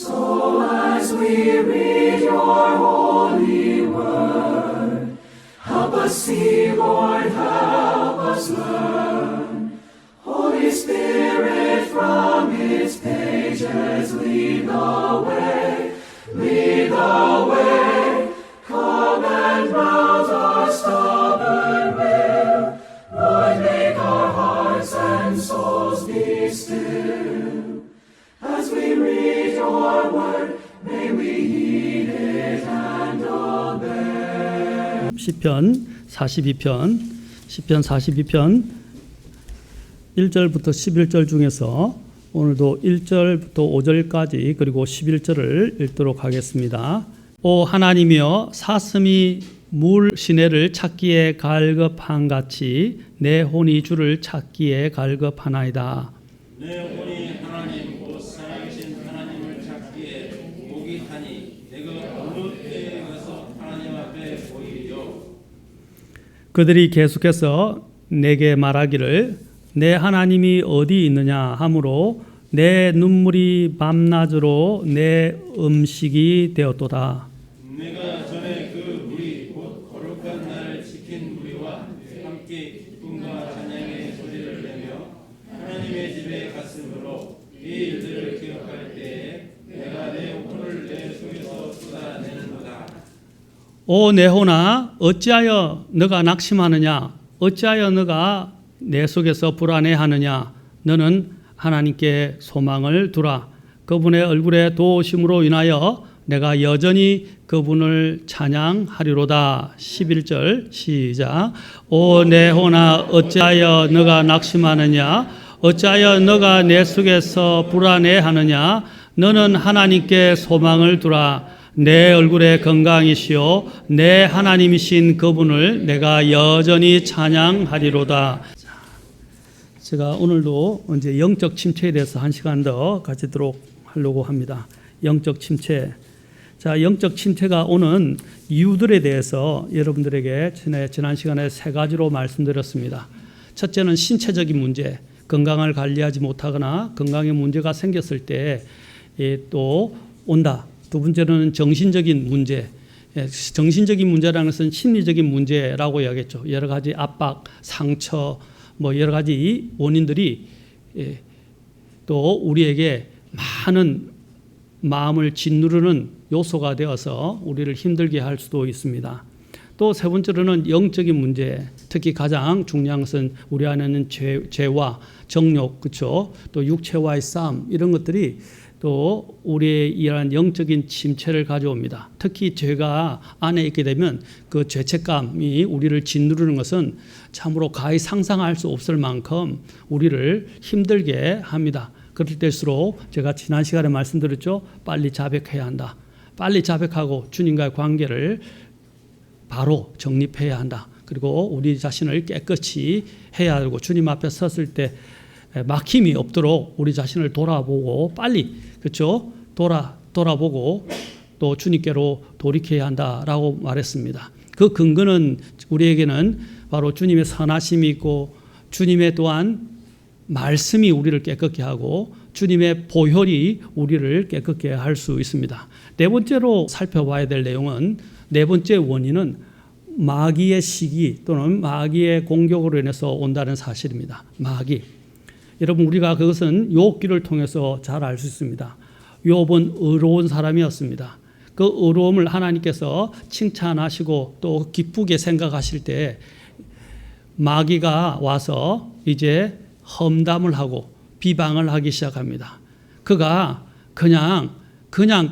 So as we read your holy word, help us see, Lord, help us learn. Holy Spirit, from its pages lead the way, lead the way. Come and rouse our stubborn will. Lord, make our hearts and souls be still. As we read your word, may we heed it and obey. 시편 42편 1절부터 11절 중에서 오늘도 1절부터 5절까지 그리고 11절을 읽도록 하겠습니다. 오 하나님이여, 사슴이 물 시내를 찾기에 갈급한 같이 내 혼이 주를 찾기에 갈급하나이다. 내 혼이 하나님 곧 살아계신 하나님을 찾기에 목이 타니 내가 어느 때에 가서 하나님 앞에 보이리요. 그들이 계속해서 내게 말하기를 내 하나님이 어디 있느냐 하므로 내 눈물이 밤낮으로 내 음식이 되었도다. 내가 전에 그 무리 곧 거룩한 날을 지킨 무리와 함께 기쁨과 찬양의 소리를 내며 하나님의 집에 갔으므로 이 일들을 기억할 때에 내가 내 혼을 내 속에서 쏟아내는도다. 오 내 혼아, 어찌하여 너가 낙심하느냐? 어찌하여 너가 내 속에서 불안해하느냐? 너는 하나님께 소망을 두라. 그분의 얼굴의 도우심으로 인하여 내가 여전히 그분을 찬양하리로다. 11절 시작. 오 내 혼아, 어찌하여 너가 낙심하느냐? 어찌하여 너가 내 속에서 불안해하느냐? 너는 하나님께 소망을 두라. 내 얼굴의 건강이시오 내 하나님이신 그분을 내가 여전히 찬양하리로다. 제가 오늘도 이제 영적 침체에 대해서 한 시간 더 가지도록 하려고 합니다. 영적 침체. 자, 영적 침체가 오는 이유들에 대해서 여러분들에게 지난 시간에 세 가지로 말씀드렸습니다. 첫째는 신체적인 문제, 건강을 관리하지 못하거나 건강에 문제가 생겼을 때 또 온다. 두 번째로는 정신적인 문제. 정신적인 문제라는 것은 심리적인 문제라고 이야기했죠. 여러 가지 압박, 상처, 여러 가지 원인들이 또 우리에게 많은 마음을 짓누르는 요소가 되어서 우리를 힘들게 할 수도 있습니다. 또 세 번째로는 영적인 문제, 특히 가장 중요한 것은 우리 안에는 죄와 정욕, 그렇죠? 또 육체와의 싸움, 이런 것들이 또 우리의 이러한 영적인 침체를 가져옵니다. 특히 죄가 안에 있게 되면 그 죄책감이 우리를 짓누르는 것은 참으로 가히 상상할 수 없을 만큼 우리를 힘들게 합니다. 그럴 때일수록 제가 지난 시간에 말씀드렸죠. 빨리 자백해야 한다. 빨리 자백하고 주님과의 관계를 바로 정립해야 한다. 그리고 우리 자신을 깨끗이 해야 하고 주님 앞에 섰을 때 막힘이 없도록 우리 자신을 돌아보고 빨리, 그렇죠? 돌아보고 또 주님께로 돌이켜야 한다라고 말했습니다. 그 근거는 우리에게는 바로 주님의 선하심이 있고 주님의 또한 말씀이 우리를 깨끗게 하고 주님의 보혈이 우리를 깨끗게 할 수 있습니다. 네 번째로 살펴봐야 될 내용은, 네 번째 원인은 마귀의 시기 또는 마귀의 공격으로 인해서 온다는 사실입니다. 마귀. 여러분, 우리가 그것은 욥기를 통해서 잘 알 수 있습니다. 욥은 의로운 사람이었습니다. 그 의로움을 하나님께서 칭찬하시고 또 기쁘게 생각하실 때 마귀가 와서 이제 험담을 하고 비방을 하기 시작합니다. 그가 그냥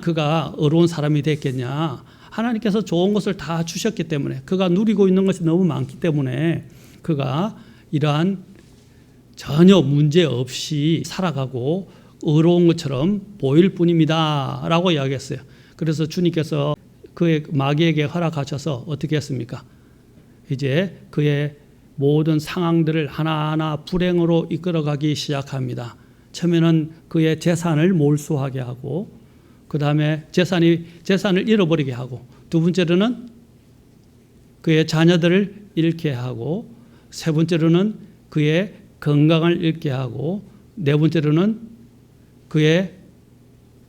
그가 의로운 사람이 됐겠냐? 하나님께서 좋은 것을 다 주셨기 때문에, 그가 누리고 있는 것이 너무 많기 때문에 그가 이러한 전혀 문제 없이 살아가고 의로운 것처럼 보일 뿐입니다 라고 이야기했어요. 그래서 주님께서 그의 마귀에게 허락하셔서 어떻게 했습니까? 이제 그의 모든 상황들을 하나하나 불행으로 이끌어가기 시작합니다. 처음에는 그의 재산을 몰수하게 하고, 그 다음에 재산을 잃어버리게 하고, 두 번째로는 그의 자녀들을 잃게 하고, 세 번째로는 그의 건강을 잃게 하고, 네 번째로는 그의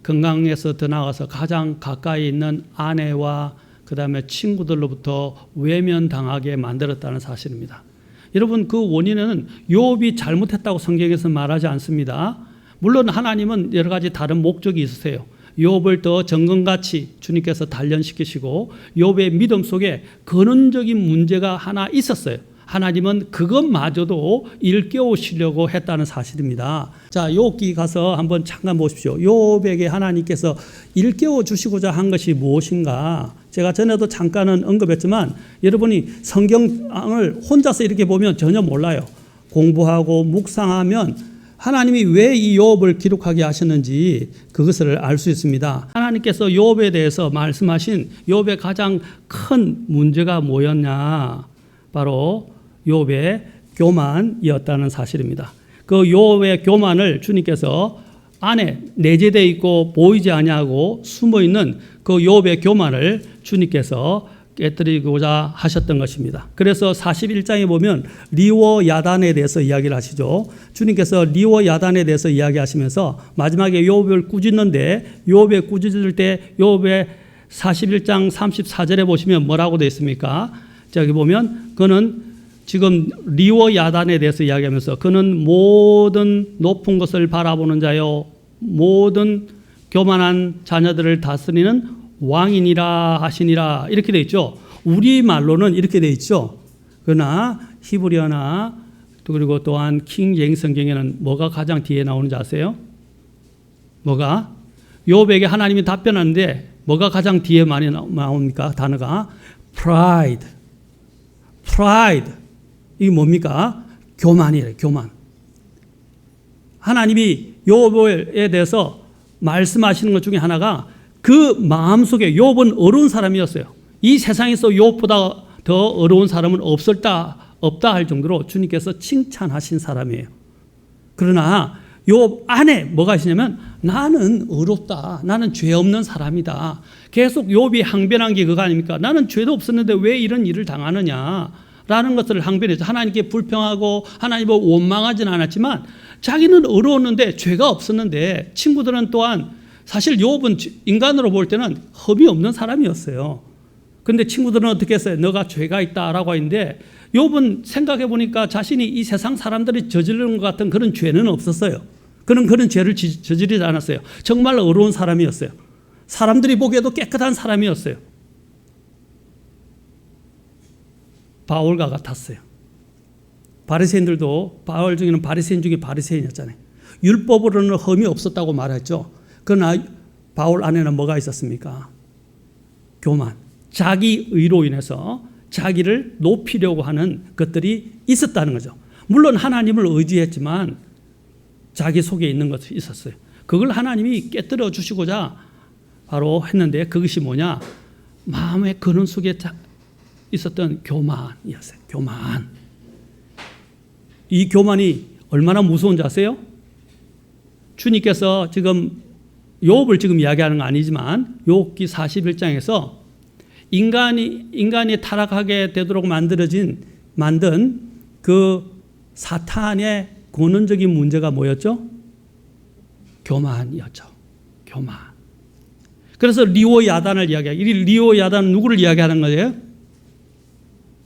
건강에서 더 나아가서 가장 가까이 있는 아내와 그 다음에 친구들로부터 외면당하게 만들었다는 사실입니다. 여러분, 그 원인은 욥이 잘못했다고 성경에서 말하지 않습니다. 물론 하나님은 여러 가지 다른 목적이 있으세요. 욥을 더 정금같이 주님께서 단련시키시고 욥의 믿음 속에 근원적인 문제가 하나 있었어요. 하나님은 그것마저도 일깨우시려고 했다는 사실입니다. 자, 욥기 가서 한번 잠깐 보십시오. 욥에게 하나님께서 일깨워 주시고자 한 것이 무엇인가? 제가 전에도 잠깐은 언급했지만 여러분이 성경을 혼자서 이렇게 보면 전혀 몰라요. 공부하고 묵상하면 하나님이 왜 이 욥을 기록하게 하셨는지 그것을 알 수 있습니다. 하나님께서 욥에 대해서 말씀하신 욥의 가장 큰 문제가 뭐였냐? 바로 욥의 교만이었다는 사실입니다. 그 욥의 교만을 주님께서 안에 내재되어 있고 보이지 아니하고 숨어 있는 그 욥의 교만을 주님께서 깨뜨리고자 하셨던 것입니다. 그래서 41장에 보면 리워 야단에 대해서 이야기를 하시죠. 주님께서 리워 야단에 대해서 이야기하시면서 마지막에 욥을 꾸짖는데 욥에 꾸짖을 때 욥의 41장 34절에 보시면 뭐라고 되어 있습니까? 저기 보면 그는 지금 리워 야단에 대해서 이야기하면서 그는 모든 높은 것을 바라보는 자요 모든 교만한 자녀들을 다스리는 왕이니라 하시니라 이렇게 되어 있죠. 우리말로는 이렇게 되어 있죠. 그러나 히브리어나 그리고 또한 킹 제임스 성경에는 뭐가 가장 뒤에 나오는지 아세요? 뭐가? 욥에게 하나님이 답변하는데 뭐가 가장 뒤에 많이 나옵니까? 단어가 pride. 이게 뭡니까? 교만이래요. 교만. 하나님이 욥에 대해서 말씀하시는 것 중에 하나가 그 마음속에 욥은 어려운 사람이었어요. 이 세상에서 욥보다 더 어려운 사람은 없다 할 정도로 주님께서 칭찬하신 사람이에요. 그러나 욥 안에 뭐가 있냐면 나는 어렵다. 나는 죄 없는 사람이다. 계속 욥이 항변한 게 그거 아닙니까? 나는 죄도 없었는데 왜 이런 일을 당하느냐 라는 것을 항변해서 하나님께 불평하고 하나님을 원망하지는 않았지만 자기는 어려웠는데 죄가 없었는데 친구들은 또한 사실 욥은 인간으로 볼 때는 흠이 없는 사람이었어요. 그런데 친구들은 어떻게 했어요? 너가 죄가 있다라고 했는데 욥은 생각해 보니까 자신이 이 세상 사람들이 저지르는 것 같은 그런 죄는 없었어요. 그런 죄를 저지르지 않았어요. 정말 어려운 사람이었어요. 사람들이 보기에도 깨끗한 사람이었어요. 바울과 같았어요. 바리새인들도 바울 중에는 바리새인 중에 바리새인이었잖아요. 율법으로는 흠이 없었다고 말했죠. 그러나 바울 안에는 뭐가 있었습니까? 교만, 자기 의로 인해서 자기를 높이려고 하는 것들이 있었다는 거죠. 물론 하나님을 의지했지만 자기 속에 있는 것이 있었어요. 그걸 하나님이 깨뜨려 주시고자 바로 했는데 그것이 뭐냐? 마음의 근원 속에 있었던 교만이었어요. 교만. 이 교만이 얼마나 무서운지 아세요? 주님께서 지금 욥을 지금 이야기하는 건 아니지만 욥기 41장에서 인간이 타락하게 되도록 만든 그 사탄의 근원적인 문제가 뭐였죠? 교만이었죠. 교만. 그래서 리오 야단을 이야기해요. 이 리오 야단은 누구를 이야기하는 거예요?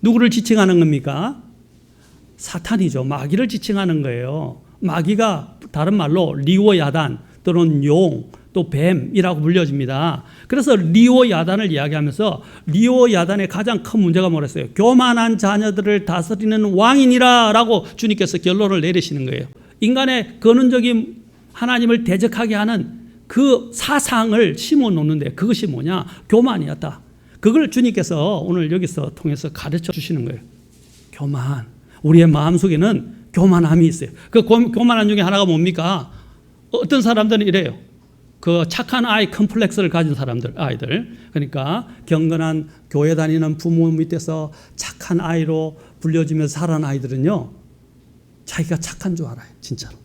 누구를 지칭하는 겁니까? 사탄이죠. 마귀를 지칭하는 거예요. 마귀가 다른 말로 리오 야단 또는 용 또 뱀이라고 불려집니다. 그래서 리오 야단을 이야기하면서 리오 야단의 가장 큰 문제가 뭐랬어요? 교만한 자녀들을 다스리는 왕이니라 라고 주님께서 결론을 내리시는 거예요. 인간의 근원적인 하나님을 대적하게 하는 그 사상을 심어 놓는데 그것이 뭐냐? 교만이었다. 그걸 주님께서 오늘 여기서 통해서 가르쳐 주시는 거예요. 교만. 우리의 마음속에는 교만함이 있어요. 그 교만함 중에 하나가 뭡니까? 어떤 사람들은 이래요. 그 착한 아이 컴플렉스를 가진 아이들. 그러니까 경건한 교회 다니는 부모 밑에서 착한 아이로 불려지면서 자란 아이들은요. 자기가 착한 줄 알아요. 진짜로.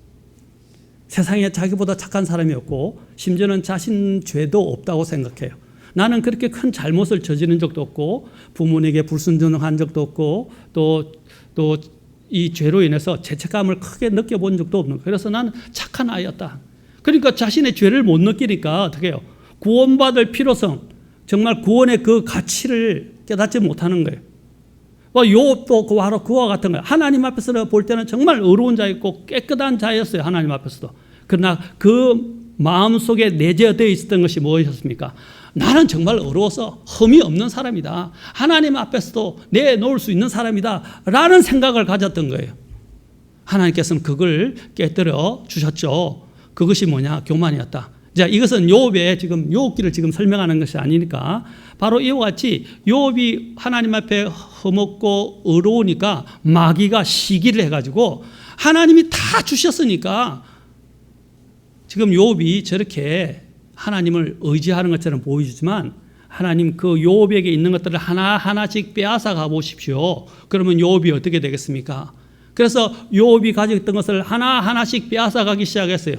세상에 자기보다 착한 사람이 없고 심지어는 자신 죄도 없다고 생각해요. 나는 그렇게 큰 잘못을 저지른 적도 없고 부모에게 불순종한 적도 없고 또 이 죄로 인해서 죄책감을 크게 느껴본 적도 없는 거예요. 그래서 나는 착한 아이였다. 그러니까 자신의 죄를 못 느끼니까 어떻게 해요? 구원받을 필요성, 정말 구원의 그 가치를 깨닫지 못하는 거예요. 욥도 바로 그와 같은 거예요. 하나님 앞에서 볼 때는 정말 의로운 자였고 깨끗한 자였어요. 하나님 앞에서도. 그러나 그 마음속에 내재되어 있었던 것이 무엇이었습니까? 나는 정말 의로워서 흠이 없는 사람이다. 하나님 앞에서도 내놓을 수 있는 사람이다. 라는 생각을 가졌던 거예요. 하나님께서는 그걸 깨뜨려 주셨죠. 그것이 뭐냐? 교만이었다. 자, 이것은 욥의 지금 욥기를 지금 설명하는 것이 아니니까 바로 이와 같이 욥이 하나님 앞에 흠없고 의로우니까 마귀가 시기를 해가지고 하나님이 다 주셨으니까 지금 욥이 저렇게 하나님을 의지하는 것처럼 보여주지만 하나님 그 욥에게 있는 것들을 하나하나씩 빼앗아 가보십시오. 그러면 욥이 어떻게 되겠습니까? 그래서 욥이 가지고 있던 것을 하나하나씩 빼앗아 가기 시작했어요.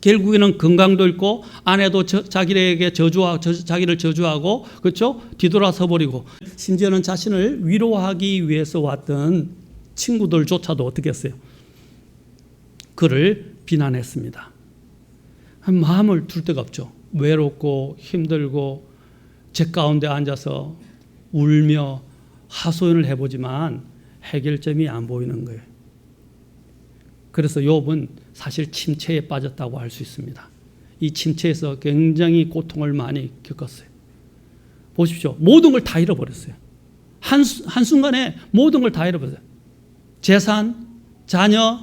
결국에는 건강도 잃고 아내도 자기에게 자기를 저주하고 그렇죠? 뒤돌아서 버리고 심지어는 자신을 위로하기 위해서 왔던 친구들조차도 어떻게 했어요? 그를 비난했습니다. 마음을 둘 데가 없죠. 외롭고 힘들고 제 가운데 앉아서 울며 하소연을 해보지만 해결점이 안 보이는 거예요. 그래서 욥은 사실 침체에 빠졌다고 할 수 있습니다. 이 침체에서 굉장히 고통을 많이 겪었어요. 보십시오. 모든 걸 다 잃어버렸어요. 한순간에 모든 걸 다 잃어버렸어요. 재산, 자녀,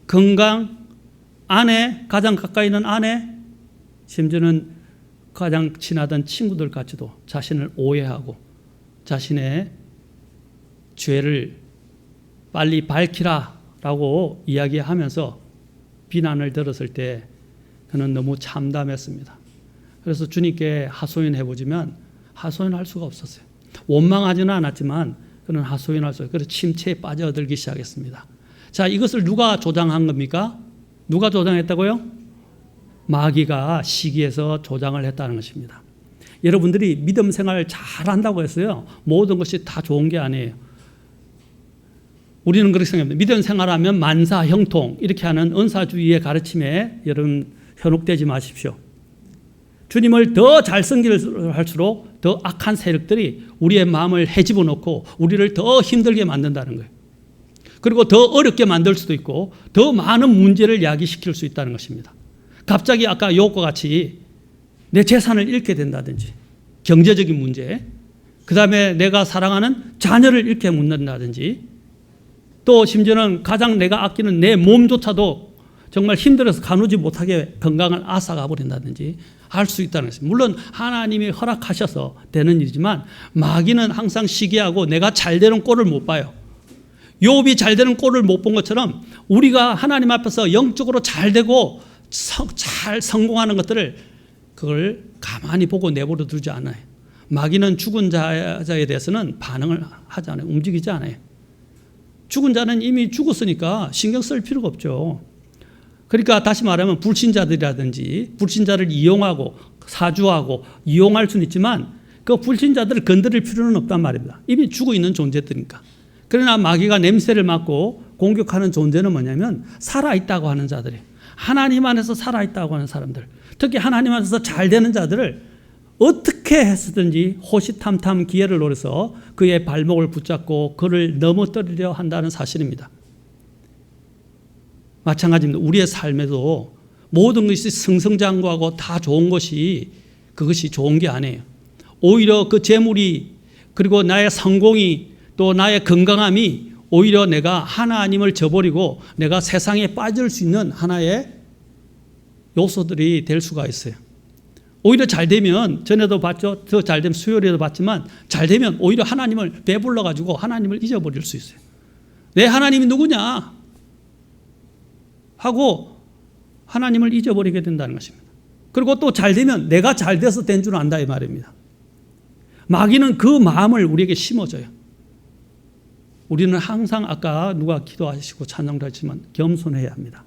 건강, 아내, 가장 가까이 있는 아내, 심지어는 가장 친하던 친구들까지도 자신을 오해하고 자신의 죄를 빨리 밝히라 라고 이야기하면서 비난을 들었을 때 그는 너무 참담했습니다. 그래서 주님께 하소연해보지만 하소연할 수가 없었어요. 원망하지는 않았지만 그는 하소연할 수 없어요. 그래서 침체에 빠져들기 시작했습니다. 자, 이것을 누가 조장한 겁니까? 누가 조장했다고요? 마귀가 시기해서 조장을 했다는 것입니다. 여러분들이 믿음 생활 잘한다고 했어요. 모든 것이 다 좋은 게 아니에요. 우리는 그렇게 생각합니다. 믿음 생활하면 만사 형통 이렇게 하는 은사주의의 가르침에 여러분 현혹되지 마십시오. 주님을 더 잘 섬기를 할수록 더 악한 세력들이 우리의 마음을 헤집어 놓고 우리를 더 힘들게 만든다는 거예요. 그리고 더 어렵게 만들 수도 있고 더 많은 문제를 야기시킬 수 있다는 것입니다. 갑자기 아까 욥과 같이 내 재산을 잃게 된다든지 경제적인 문제, 그 다음에 내가 사랑하는 자녀를 잃게 묻는다든지 또 심지어는 가장 내가 아끼는 내 몸조차도 정말 힘들어서 가누지 못하게 건강을 앗아가 버린다든지 할 수 있다는 것입니다. 물론 하나님이 허락하셔서 되는 일이지만 마귀는 항상 시기하고 내가 잘 되는 꼴을 못 봐요. 욥이 잘 되는 꼴을 못 본 것처럼 우리가 하나님 앞에서 영적으로 잘 되고 잘 성공하는 것들을 그걸 가만히 보고 내버려 두지 않아요. 마귀는 죽은 자에 대해서는 반응을 하지 않아요. 움직이지 않아요. 죽은 자는 이미 죽었으니까 신경 쓸 필요가 없죠. 그러니까 다시 말하면 불신자들이라든지 불신자를 이용하고 사주하고 이용할 수는 있지만 그 불신자들을 건드릴 필요는 없단 말입니다. 이미 죽어 있는 존재들이니까. 그러나 마귀가 냄새를 맡고 공격하는 존재는 뭐냐면 살아있다고 하는 자들이 하나님 안에서 살아있다고 하는 사람들, 특히 하나님 안에서 잘 되는 자들을 어떻게 했든지 호시탐탐 기회를 노려서 그의 발목을 붙잡고 그를 넘어뜨리려 한다는 사실입니다. 마찬가지입니다. 우리의 삶에도 모든 것이 승승장구하고 다 좋은 것이 그것이 좋은 게 아니에요. 오히려 그 재물이 그리고 나의 성공이 또 나의 건강함이 오히려 내가 하나님을 저버리고 내가 세상에 빠질 수 있는 하나의 요소들이 될 수가 있어요. 오히려 잘 되면 전에도 봤죠. 더 잘 되면 수요일에도 봤지만 잘 되면 오히려 하나님을 배불러 가지고 하나님을 잊어버릴 수 있어요. 내 하나님이 누구냐 하고 하나님을 잊어버리게 된다는 것입니다. 그리고 또 잘 되면 내가 잘 돼서 된 줄 안다 이 말입니다. 마귀는 그 마음을 우리에게 심어줘요. 우리는 항상 아까 누가 기도하시고 찬양도 했지만 겸손해야 합니다.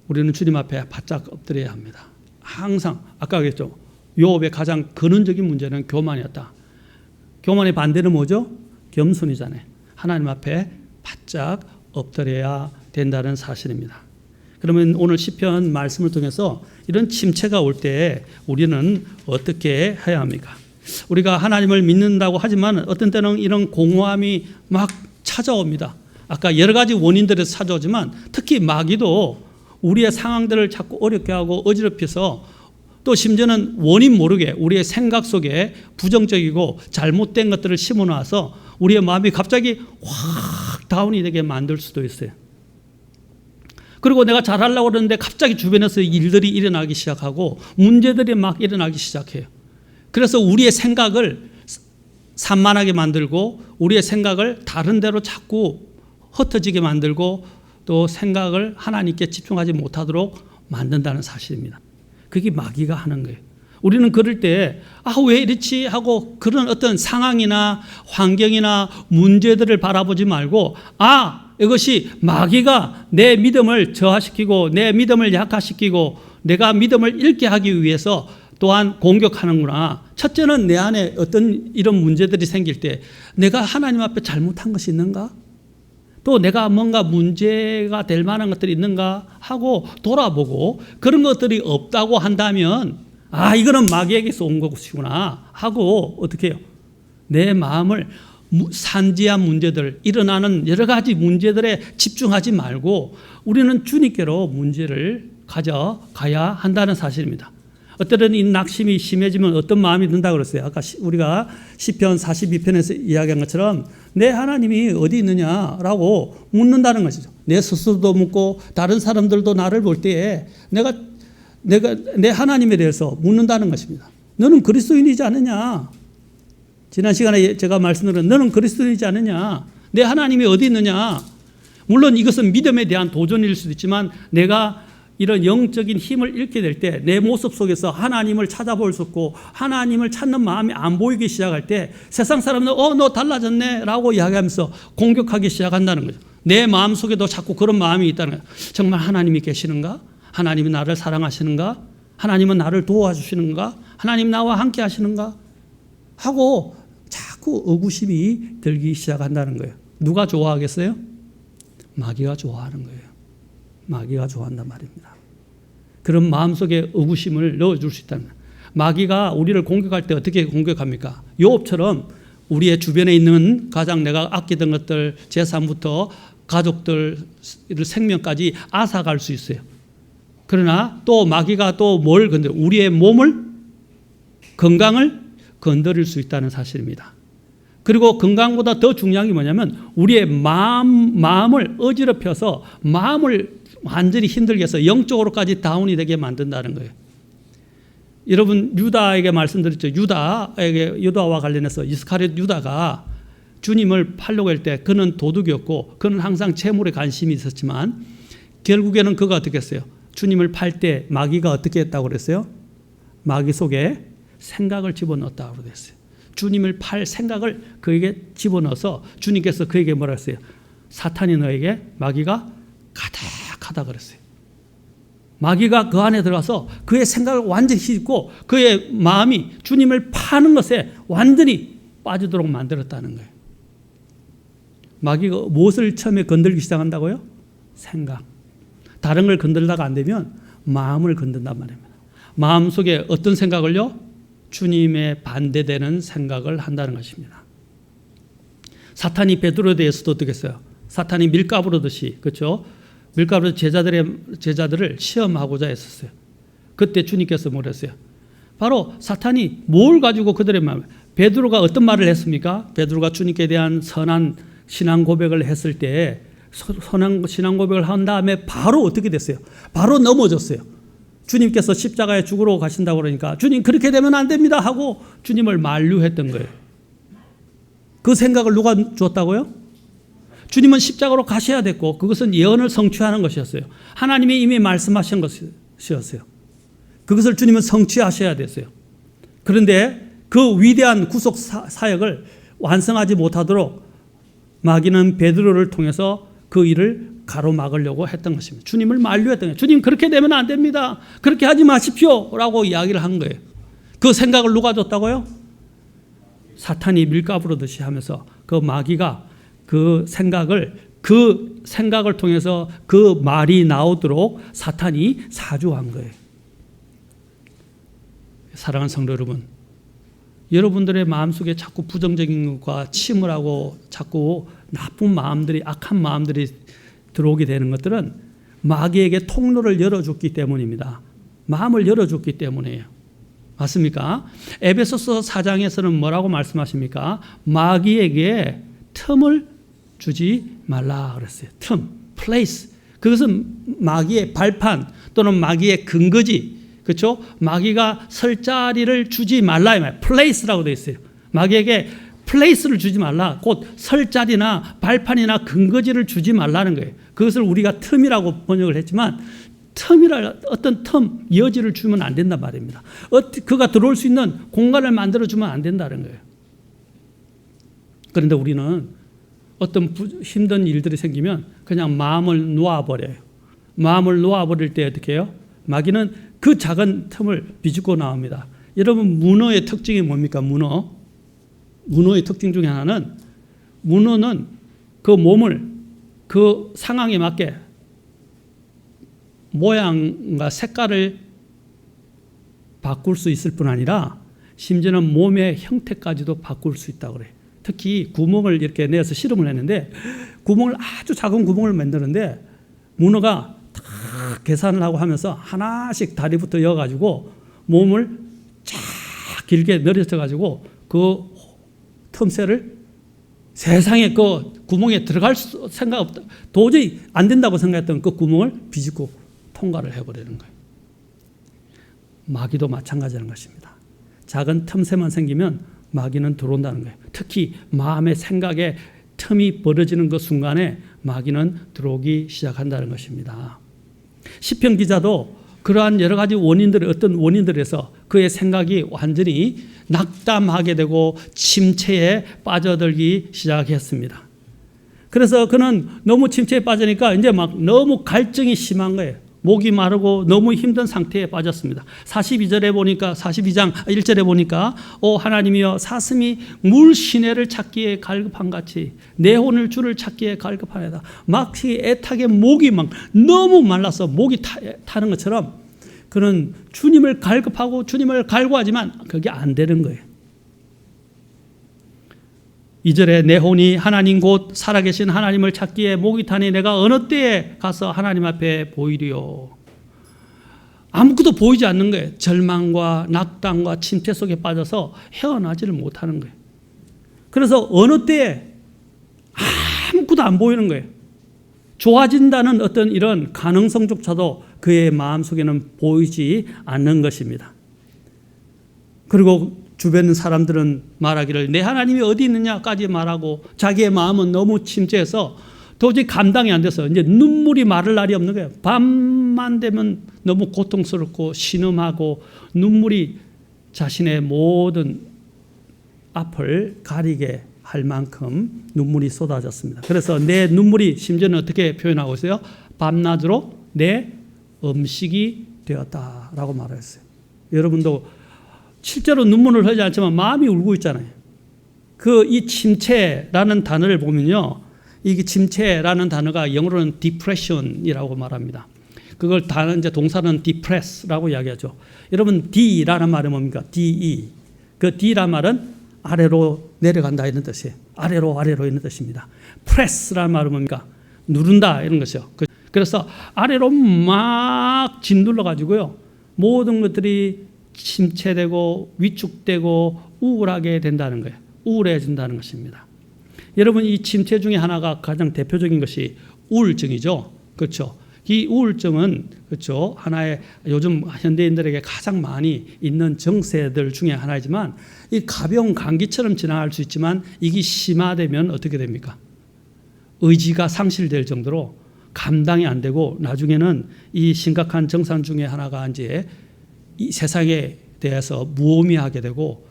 우리는 주님 앞에 바짝 엎드려야 합니다. 항상 아까 그랬죠. 욥의 가장 근원적인 문제는 교만이었다. 교만의 반대는 뭐죠? 겸손이잖아요. 하나님 앞에 바짝 엎드려야 된다는 사실입니다. 그러면 오늘 시편 말씀을 통해서 이런 침체가 올 때 우리는 어떻게 해야 합니까? 우리가 하나님을 믿는다고 하지만 어떤 때는 이런 공허함이 막 찾아옵니다. 아까 여러 가지 원인들에서 찾아오지만 특히 마귀도 우리의 상황들을 자꾸 어렵게 하고 어지럽혀서 또 심지어는 원인 모르게 우리의 생각 속에 부정적이고 잘못된 것들을 심어놔서 우리의 마음이 갑자기 확 다운이 되게 만들 수도 있어요. 그리고 내가 잘하려고 그러는데 갑자기 주변에서 일들이 일어나기 시작하고 문제들이 막 일어나기 시작해요. 그래서 우리의 생각을 산만하게 만들고 우리의 생각을 다른 데로 자꾸 흩어지게 만들고 또 생각을 하나님께 집중하지 못하도록 만든다는 사실입니다. 그게 마귀가 하는 거예요. 우리는 그럴 때 왜 이렇지 하고 그런 어떤 상황이나 환경이나 문제들을 바라보지 말고 이것이 마귀가 내 믿음을 저하시키고 내 믿음을 약화시키고 내가 믿음을 잃게 하기 위해서 또한 공격하는구나. 첫째는 내 안에 어떤 이런 문제들이 생길 때 내가 하나님 앞에 잘못한 것이 있는가? 또 내가 뭔가 문제가 될 만한 것들이 있는가 하고 돌아보고 그런 것들이 없다고 한다면 이거는 마귀에게서 온 것이구나 하고 어떻게 해요? 내 마음을 산지한 문제들, 일어나는 여러 가지 문제들에 집중하지 말고 우리는 주님께로 문제를 가져가야 한다는 사실입니다. 어때든 이 낙심이 심해지면 어떤 마음이 든다고 그랬어요. 아까 우리가 시편 42편에서 이야기한 것처럼 내 하나님이 어디 있느냐라고 묻는다는 것이죠. 내 스스로도 묻고 다른 사람들도 나를 볼 때에 내가 내 하나님에 대해서 묻는다는 것입니다. 너는 그리스도인이지 않느냐? 지난 시간에 제가 말씀드린 너는 그리스도인이지 않느냐? 내 하나님이 어디 있느냐? 물론 이것은 믿음에 대한 도전일 수도 있지만 내가 이런 영적인 힘을 잃게 될 때 내 모습 속에서 하나님을 찾아볼 수 없고 하나님을 찾는 마음이 안 보이기 시작할 때 세상 사람들은 너 달라졌네 라고 이야기하면서 공격하기 시작한다는 거죠. 내 마음 속에도 자꾸 그런 마음이 있다는 거예요. 정말 하나님이 계시는가? 하나님이 나를 사랑하시는가? 하나님은 나를 도와주시는가? 하나님 나와 함께 하시는가? 하고 자꾸 의구심이 들기 시작한다는 거예요. 누가 좋아하겠어요? 마귀가 좋아하는 거예요. 마귀가 좋아한단 말입니다. 그런 마음속에 의구심을 넣어줄 수 있다는 거예요. 마귀가 우리를 공격할 때 어떻게 공격합니까? 욥처럼 우리의 주변에 있는 가장 내가 아끼던 것들, 재산부터 가족들 생명까지 앗아갈 수 있어요. 그러나 또 마귀가 또 뭘 건드려? 우리의 몸을, 건강을 건드릴 수 있다는 사실입니다. 그리고 건강보다 더 중요한 게 뭐냐면 우리의 마음을 어지럽혀서 마음을 완전히 힘들게 해서 영적으로까지 다운이 되게 만든다는 거예요. 여러분 유다에게 말씀드렸죠. 유다와 관련해서 이스카리ot 유다가 주님을 팔려고 할 때 그는 도둑이었고 그는 항상 재물에 관심이 있었지만 결국에는 그가 어떻게 했어요? 주님을 팔 때 마귀가 어떻게 했다고 그랬어요? 마귀 속에 생각을 집어넣었다고 그랬어요. 주님을 팔 생각을 그에게 집어넣어서 주님께서 그에게 뭐라 했어요? 사탄이 너에게 마귀가 가득하다 그랬어요. 마귀가 그 안에 들어가서 그의 생각을 완전히 휘젓고 그의 마음이 주님을 파는 것에 완전히 빠지도록 만들었다는 거예요. 마귀가 무엇을 처음에 건들기 시작한다고요? 생각. 다른 걸 건들다가 안 되면 마음을 건든단 말입니다. 마음속에 어떤 생각을요? 주님에 반대되는 생각을 한다는 것입니다. 사탄이 베드로에 대해서도 어떻게 했어요? 사탄이 밀가부르듯이, 그렇죠? 밀가부르 제자들을 시험하고자 했었어요. 그때 주님께서 뭐라 했어요? 바로 사탄이 뭘 가지고 그들의 마음, 베드로가 어떤 말을 했습니까? 베드로가 주님께 대한 선한 신앙 고백을 했을 때 선한 신앙 고백을 한 다음에 바로 어떻게 됐어요? 바로 넘어졌어요. 주님께서 십자가에 죽으러 가신다고 그러니까 주님 그렇게 되면 안 됩니다 하고 주님을 만류했던 거예요. 그 생각을 누가 줬다고요? 주님은 십자가로 가셔야 됐고 그것은 예언을 성취하는 것이었어요. 하나님이 이미 말씀하신 것이었어요. 그것을 주님은 성취하셔야 됐어요. 그런데 그 위대한 구속 사역을 완성하지 못하도록 마귀는 베드로를 통해서 그 일을 가로막으려고 했던 것입니다. 주님을 만류했던 거예요. 주님 그렇게 되면 안 됩니다. 그렇게 하지 마십시오 라고 이야기를 한 거예요. 그 생각을 누가 줬다고요? 사탄이 밀가부르듯이 하면서 그 마귀가 그 생각을 그 그 생각을 통해서 그 말이 나오도록 사탄이 사주한 거예요. 사랑하는 성도 여러분, 여러분들의 마음속에 자꾸 부정적인 것과 침울하고 자꾸 나쁜 마음들이, 악한 마음들이 들어오게 되는 것들은 마귀에게 통로를 열어줬기 때문입니다. 마음을 열어줬기 때문이에요. 맞습니까? 에베소서 4장에서는 뭐라고 말씀하십니까? 마귀에게 틈을 주지 말라 그랬어요. 틈, place. 그것은 마귀의 발판 또는 마귀의 근거지. 그렇죠? 마귀가 설 자리를 주지 말라 이 말. place라고 되어 있어요. 마귀에게 place를 주지 말라. 곧 설 자리나 발판이나 근거지를 주지 말라는 거예요. 그것을 우리가 틈이라고 번역을 했지만 틈이라 어떤 틈, 여지를 주면 안 된단 말입니다. 그가 들어올 수 있는 공간을 만들어 주면 안 된다는 거예요. 그런데 우리는 어떤 힘든 일들이 생기면 그냥 마음을 놓아버려요. 마음을 놓아버릴 때 어떻게 해요? 마귀는 그 작은 틈을 비집고 나옵니다. 여러분, 문어의 특징이 뭡니까? 문어의 특징 중에 하나는, 문어는 그 몸을 그 상황에 맞게 모양과 색깔을 바꿀 수 있을 뿐 아니라 심지어는 몸의 형태까지도 바꿀 수 있다고 그래요. 특히 구멍을 이렇게 내서 실험을 했는데, 구멍을 아주 작은 구멍을 만드는데 문어가 다 계산을 하고 하면서 하나씩 다리부터 이어가지고 몸을 쫙 길게 늘어져가지고 그 틈새를 세상에 그 구멍에 들어갈 생각 없다, 도저히 안 된다고 생각했던 그 구멍을 비집고 통과를 해버리는 거예요. 마귀도 마찬가지라는 것입니다. 작은 틈새만 생기면 마귀는 들어온다는 거예요. 특히 마음의 생각에 틈이 벌어지는 그 순간에 마귀는 들어오기 시작한다는 것입니다. 시편 기자도 그러한 여러 가지 원인들, 어떤 원인들에서 그의 생각이 완전히 낙담하게 되고 침체에 빠져들기 시작했습니다. 그래서 그는 너무 침체에 빠지니까 이제 막 너무 갈증이 심한 거예요. 목이 마르고 너무 힘든 상태에 빠졌습니다. 42장 1절에 보니까 하나님이여, 사슴이 물 시내를 찾기에 갈급한 같이 내 혼을 주를 찾기에 갈급하네다. 마치 애타게 목이 막 너무 말라서 목이 타는 것처럼 그는 주님을 갈급하고 주님을 갈구하지만 그게 안 되는 거예요. 2절에 내 혼이 하나님 곧 살아계신 하나님을 찾기에 목이 타니 내가 어느 때에 가서 하나님 앞에 보이리요. 아무것도 보이지 않는 거예요. 절망과 낙담과 침체 속에 빠져서 헤어나지를 못하는 거예요. 그래서 어느 때에 아무것도 안 보이는 거예요. 좋아진다는 어떤 이런 가능성조차도 그의 마음속에는 보이지 않는 것입니다. 그리고 주변 사람들은 말하기를 내 하나님이 어디 있느냐까지 말하고 자기의 마음은 너무 침체해서 도저히 감당이 안 돼서 이제 눈물이 마를 날이 없는 거예요. 밤만 되면 너무 고통스럽고 신음하고 눈물이 자신의 모든 앞을 가리게 할 만큼 눈물이 쏟아졌습니다. 그래서 내 눈물이 심지어는 어떻게 표현하고 있어요? 밤낮으로 내 음식이 되었다라고 말했어요. 여러분도 실제로 눈물을 흘리지 않지만 마음이 울고 있잖아요. 이 침체라는 단어를 보면요, 이게 침체라는 단어가 영어로는 depression이라고 말합니다. 그걸 이제 동사는 depress라고 이야기하죠. 여러분, D라는 말은 뭡니까? DE. 그 D라는 말은 아래로 내려간다 이런 뜻이에요. 아래로 이런 뜻입니다. press라는 말은 뭡니까? 누른다 이런 것이요. 그래서 아래로 막 짓눌러 가지고요, 모든 것들이 침체되고 위축되고 우울하게 된다는 거예요. 우울해진다는 것입니다. 여러분, 이 침체 중에 하나가 가장 대표적인 것이 우울증이죠. 그렇죠? 이 우울증은, 그렇죠, 하나의 요즘 현대인들에게 가장 많이 있는 정세들 중에 하나이지만 이 가벼운 감기처럼 지나갈 수 있지만 이게 심화되면 어떻게 됩니까? 의지가 상실될 정도로 감당이 안 되고 나중에는 이 심각한 증상 중에 하나가 이제 이 세상에 대해서 무의미하게 되고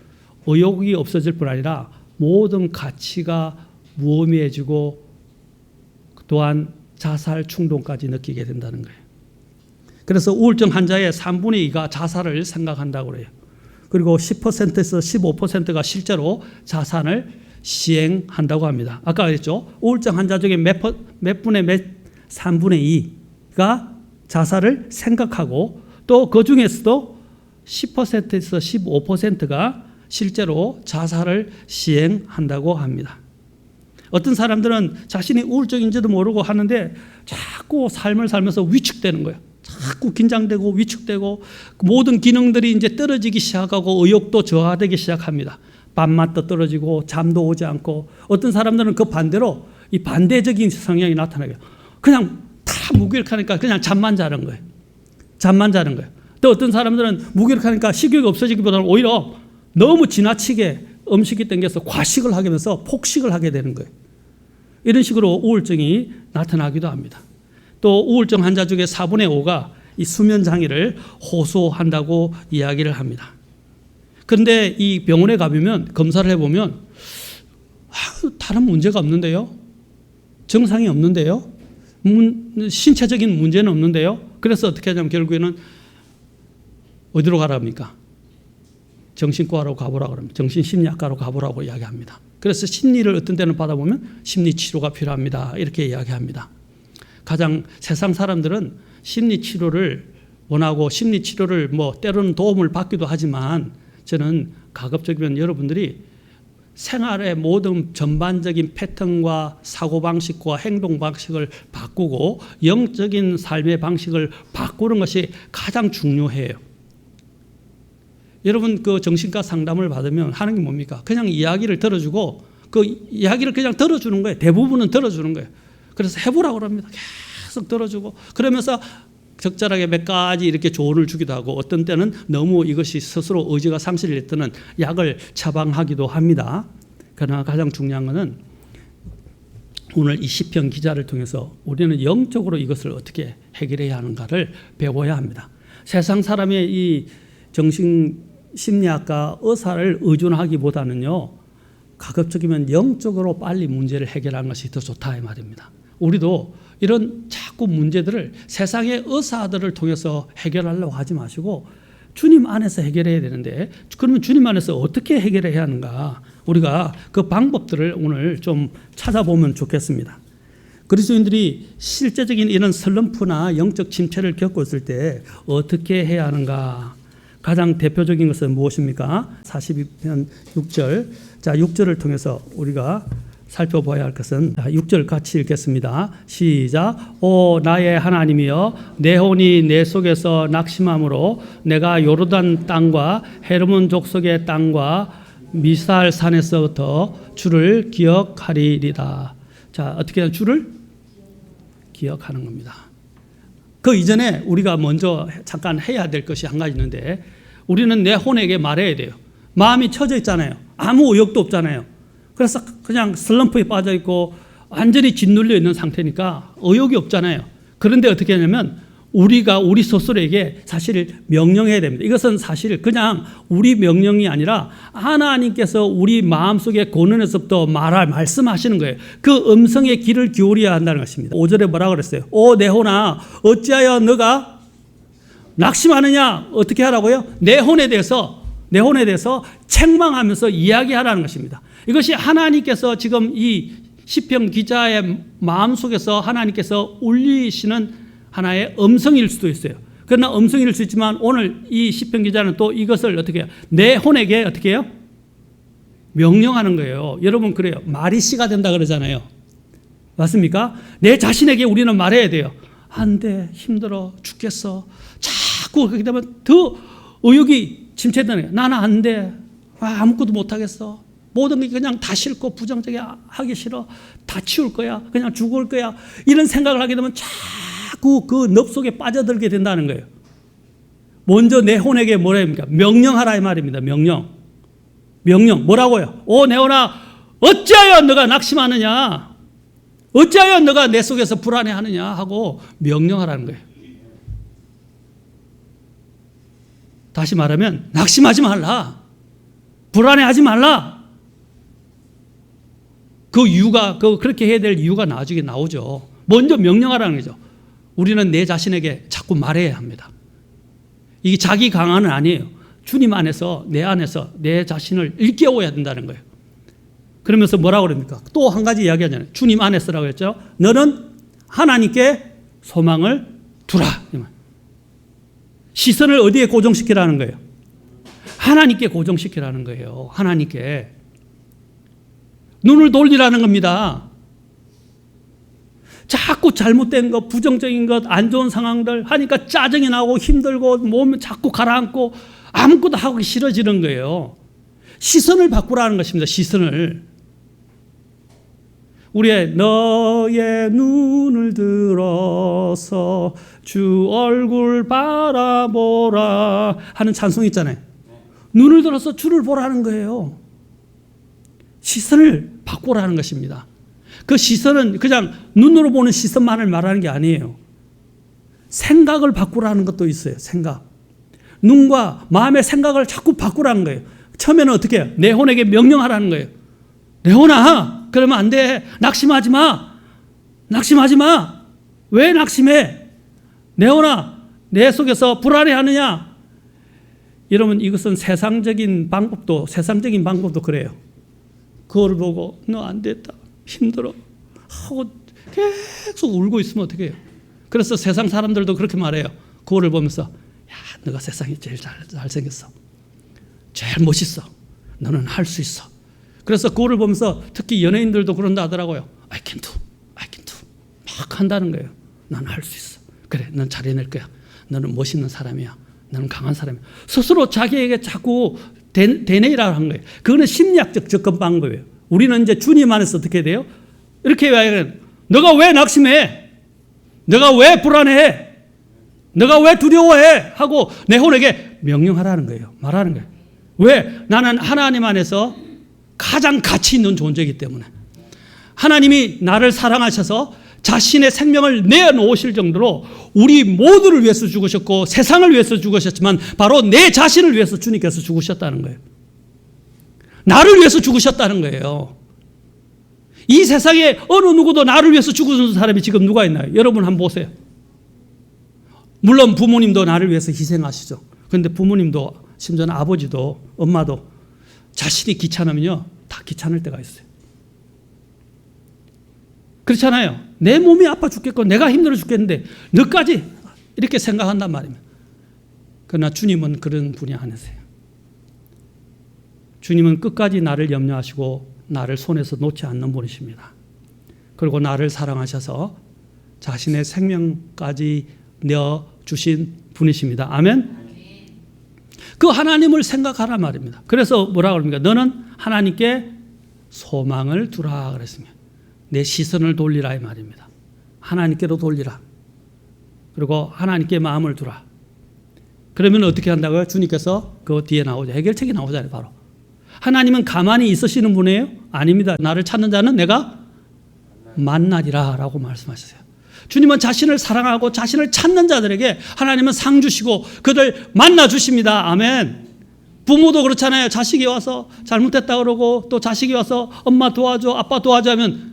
의욕이 없어질 뿐 아니라 모든 가치가 무의미해지고 또한 자살 충동까지 느끼게 된다는 거예요. 그래서 우울증 환자의 3분의 2가 자살을 생각한다고 그래요. 그리고 10%에서 15%가 실제로 자살을 시행한다고 합니다. 아까 그랬죠. 우울증 환자 중에 몇 분의 몇 3분의 2가 자살을 생각하고 또 그 중에서도 10%에서 15%가 실제로 자살을 시행한다고 합니다. 어떤 사람들은 자신이 우울증인지도 모르고 하는데 자꾸 삶을 살면서 위축되는 거예요. 자꾸 긴장되고 위축되고 모든 기능들이 이제 떨어지기 시작하고 의욕도 저하되기 시작합니다. 밥맛도 떨어지고 잠도 오지 않고 어떤 사람들은 그 반대로 이 반대적인 성향이 나타나요. 그냥 다 무기력하니까 그냥 잠만 자는 거예요. 잠만 자는 거예요. 또 어떤 사람들은 무기력하니까 식욕이 없어지기보다는 오히려 너무 지나치게 음식이 땡겨서 과식을 하게 되면서 폭식을 하게 되는 거예요. 이런 식으로 우울증이 나타나기도 합니다. 또 우울증 환자 중에 4분의 5가 이 수면 장애를 호소한다고 이야기를 합니다. 그런데 이 병원에 가보면 검사를 해보면 다른 문제가 없는데요. 증상이 없는데요. 신체적인 문제는 없는데요. 그래서 어떻게 하냐면 결국에는 어디로 가랍니까? 정신과로 가보라고 합니다. 정신심리학과로 가보라고 이야기합니다. 그래서 심리를 어떤 때는 받아보면 심리치료가 필요합니다. 이렇게 이야기합니다. 가장 세상 사람들은 심리치료를 원하고 심리치료를 때로는 도움을 받기도 하지만 저는 가급적이면 여러분들이 생활의 모든 전반적인 패턴과 사고방식과 행동방식을 바꾸고 영적인 삶의 방식을 바꾸는 것이 가장 중요해요. 여러분 그 정신과 상담을 받으면 하는 게 뭡니까? 그냥 이야기를 들어주고 그 이야기를 그냥 들어주는 거예요. 대부분은 들어주는 거예요. 그래서 해보라고 합니다. 계속 들어주고 그러면서 적절하게 몇 가지 이렇게 조언을 주기도 하고 어떤 때는 너무 이것이 스스로 의지가 상실될 때는 약을 처방하기도 합니다. 그러나 가장 중요한 것은 오늘 이 시편 기자를 통해서 우리는 영적으로 이것을 어떻게 해결해야 하는가를 배워야 합니다. 세상 사람의 이 정신심리학과 의사를 의존하기보다는요, 가급적이면 영적으로 빨리 문제를 해결하는 것이 더 좋다 이 말입니다. 우리도 이런 자꾸 문제들을 세상의 의사들을 통해서 해결하려고 하지 마시고 주님 안에서 해결해야 되는데 그러면 주님 안에서 어떻게 해결해야 하는가 우리가 그 방법들을 오늘 좀 찾아보면 좋겠습니다. 그리스도인들이 실제적인 이런 슬럼프나 영적 침체를 겪고 있을 때 어떻게 해야 하는가 가장 대표적인 것은 무엇입니까? 42편 6절. 자, 6절을 통해서 우리가 살펴봐야 할 것은 6절 같이 읽겠습니다. 시작. 오 나의 하나님이여 내 혼이 내 속에서 낙심함으로 내가 요르단 땅과 헤르몬 족속의 땅과 미살 산에서부터 주를 기억하리이다. 자, 어떻게 하면 주를 기억하는 겁니다. 그 이전에 우리가 먼저 잠깐 해야 될 것이 한 가지 있는데 우리는 내 혼에게 말해야 돼요. 마음이 처져 있잖아요. 아무 의욕도 없잖아요. 그래서 그냥 슬럼프에 빠져 있고 완전히 짓눌려 있는 상태니까 의욕이 없잖아요. 그런데 어떻게 하냐면 우리가 우리 스스로에게 사실 명령해야 됩니다. 이것은 사실 그냥 우리 명령이 아니라 하나님께서 우리 마음속에 권원에서부터 말씀하시는 거예요. 그 음성의 귀를 기울여야 한다는 것입니다. 5절에 뭐라고 그랬어요? 오 내 혼아 어찌하여 너가 낙심하느냐? 어떻게 하라고요? 내 혼에 대해서 책망하면서 이야기하라는 것입니다. 이것이 하나님께서 지금 이 시편 기자의 마음속에서 하나님께서 울리시는 하나의 음성일 수도 있어요. 그러나 음성일 수 있지만 오늘 이 시편 기자는 또 이것을 어떻게 해요? 내 혼에게 어떻게 해요? 명령하는 거예요. 여러분 그래요. 말이 씨가 된다 그러잖아요. 맞습니까? 내 자신에게 우리는 말해야 돼요. 안 돼. 힘들어. 죽겠어. 자꾸 그렇게 되면 더 의욕이 침체되는 거예요. 나는 안 돼. 아무것도 못하겠어. 모든 게 그냥 다 싫고 부정적이게 하기 싫어. 다 치울 거야. 그냥 죽을 거야. 이런 생각을 하게 되면 자꾸 그 늪 속에 빠져들게 된다는 거예요. 먼저 내 혼에게 뭐라 합니까? 명령하라 이 말입니다. 명령. 뭐라고요? 오 내 혼아 어찌하여 너가 낙심하느냐? 어찌하여 너가 내 속에서 불안해하느냐 하고 명령하라는 거예요. 다시 말하면 낙심하지 말라. 불안해하지 말라. 그 이유가 그렇게 해야 될 이유가 나중에 나오죠. 먼저 명령하라는 거죠. 우리는 내 자신에게 자꾸 말해야 합니다. 이게 자기 강화는 아니에요. 주님 안에서 내 안에서 내 자신을 일깨워야 된다는 거예요. 그러면서 뭐라고 그럽니까? 또 한 가지 이야기하잖아요. 주님 안에서라고 했죠. 너는 하나님께 소망을 두라. 시선을 어디에 고정시키라는 거예요? 하나님께 고정시키라는 거예요. 하나님께. 눈을 돌리라는 겁니다. 자꾸 잘못된 것, 부정적인 것, 안 좋은 상황들 하니까 짜증이 나고 힘들고 몸이 자꾸 가라앉고 아무것도 하기 싫어지는 거예요. 시선을 바꾸라는 것입니다. 시선을. 우리의 너의 눈을 들어서 주 얼굴 바라보라 하는 찬송 있잖아요. 눈을 들어서 주를 보라는 거예요. 시선을 바꾸라는 것입니다. 그 시선은 그냥 눈으로 보는 시선만을 말하는 게 아니에요. 생각을 바꾸라는 것도 있어요. 생각. 눈과 마음의 생각을 자꾸 바꾸라는 거예요. 처음에는 어떻게 해요? 내 혼에게 명령하라는 거예요. 내 혼아, 그러면 안 돼. 낙심하지 마. 낙심하지 마. 왜 낙심해? 내 혼아, 내 속에서 불안해하느냐? 여러분, 이것은 세상적인 방법도 그래요. 그걸 보고 너 안 됐다. 힘들어. 하고 계속 울고 있으면 어떻게 해요? 그래서 세상 사람들도 그렇게 말해요. 그거를 보면서 야, 너가 세상에 제일 잘생겼어. 제일 멋있어. 너는 할 수 있어. 그래서 그거를 보면서 특히 연예인들도 그런다 하더라고요. I can do. 막 한다는 거예요. 나는 할 수 있어. 그래, 넌 잘해낼 거야. 너는 멋있는 사람이야. 너는 강한 사람이야. 스스로 자기에게 자꾸 되뇌이라고 한 거예요. 그거는 심리학적 접근 방법이에요. 우리는 이제 주님 안에서 어떻게 돼요? 이렇게 이야기해요. 너가 왜 낙심해? 너가 왜 불안해? 너가 왜 두려워해? 하고 내 혼에게 명령하라는 거예요. 말하는 거예요. 왜? 나는 하나님 안에서 가장 가치 있는 존재이기 때문에. 하나님이 나를 사랑하셔서 자신의 생명을 내놓으실 정도로 우리 모두를 위해서 죽으셨고 세상을 위해서 죽으셨지만 바로 내 자신을 위해서 주님께서 죽으셨다는 거예요. 나를 위해서 죽으셨다는 거예요. 이 세상에 어느 누구도 나를 위해서 죽은 사람이 지금 누가 있나요? 여러분 한번 보세요. 물론 부모님도 나를 위해서 희생하시죠. 그런데 부모님도 심지어는 아버지도 엄마도 자신이 귀찮으면요 다 귀찮을 때가 있어요. 그렇잖아요. 내 몸이 아파 죽겠고 내가 힘들어 죽겠는데 너까지 이렇게 생각한단 말입니다. 그러나 주님은 그런 분이 아니세요. 주님은 끝까지 나를 염려하시고 나를 손에서 놓지 않는 분이십니다. 그리고 나를 사랑하셔서 자신의 생명까지 내어주신 분이십니다. 아멘? 그 하나님을 생각하라 말입니다. 그래서 뭐라고 합니까? 너는 하나님께 소망을 두라 그랬습니다. 내 시선을 돌리라 이 말입니다. 하나님께로 돌리라. 그리고 하나님께 마음을 두라. 그러면 어떻게 한다고요? 주님께서 그 뒤에 나오죠. 해결책이 나오잖아요. 바로. 하나님은 가만히 있으시는 분이에요? 아닙니다. 나를 찾는 자는 내가 만나리라 라고 말씀하셨어요. 주님은 자신을 사랑하고 자신을 찾는 자들에게 하나님은 상 주시고 그들 만나 주십니다. 아멘. 부모도 그렇잖아요. 자식이 와서 잘못했다 그러고 또 자식이 와서 엄마 도와줘, 아빠 도와줘 하면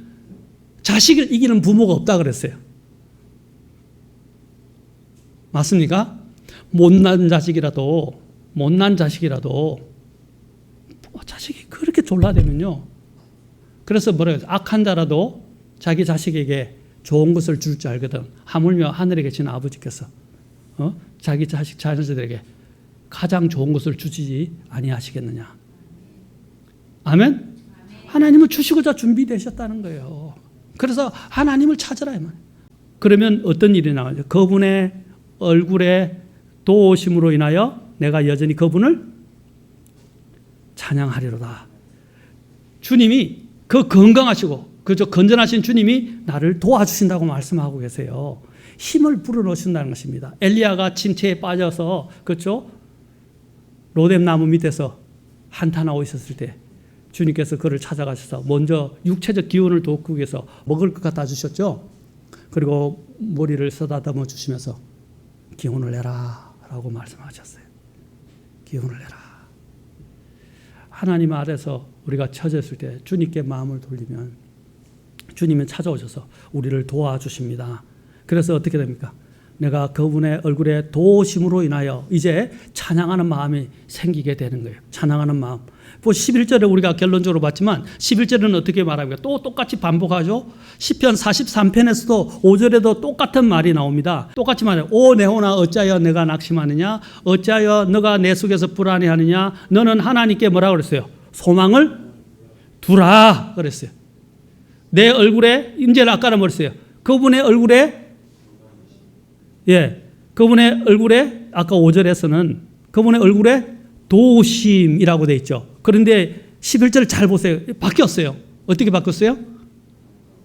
자식을 이기는 부모가 없다 그랬어요. 맞습니까? 못난 자식이라도 자식이 그렇게 졸라대면요. 그래서 뭐래요? 악한 자라도 자기 자식에게 좋은 것을 줄 줄 알거든. 하물며 하늘에 계신 아버지께서 자기 자식 자녀들에게 가장 좋은 것을 주지 아니하시겠느냐. 아멘? 하나님은 주시고자 준비되셨다는 거예요. 그래서 하나님을 찾으라 이 말이에요. 그러면 어떤 일이 나와요? 그분의 얼굴에 도우심으로 인하여 내가 여전히 그분을 찬양하리로다. 주님이 그 건강하시고 그저 건전하신 주님이 나를 도와주신다고 말씀하고 계세요. 힘을 불어넣으신다는 것입니다. 엘리야가 침체에 빠져서 그렇죠? 로뎀 나무 밑에서 한탄하고 있었을 때 주님께서 그를 찾아가셔서 먼저 육체적 기운을 돋구기 위해서 먹을 것 갖다 주셨죠. 그리고 머리를 쓰다듬어 주시면서 기운을 내라 라고 말씀하셨어요. 기운을 내라. 하나님 아래서 우리가 처졌을 때 주님께 마음을 돌리면 주님은 찾아오셔서 우리를 도와주십니다. 그래서 어떻게 됩니까? 내가 그분의 얼굴에 도우심으로 인하여 이제 찬양하는 마음이 생기게 되는 거예요. 찬양하는 마음. 11절에 우리가 결론적으로 봤지만 11절은 어떻게 말합니까? 또 똑같이 반복하죠. 시편 43편에서도 5절에도 똑같은 말이 나옵니다. 똑같이 말해요. 오 내 혼아 어찌하여 내가 낙심하느냐? 어찌하여 너가 내 속에서 불안해하느냐? 너는 하나님께 뭐라고 그랬어요? 소망을 두라 그랬어요. 내 얼굴에 이제는 아까는 뭐랬어요? 그분의 얼굴에 그분의 얼굴에 아까 5절에서는 그분의 얼굴에 도우심이라고 돼 있죠. 그런데 11절 잘 보세요. 바뀌었어요. 어떻게 바뀌었어요?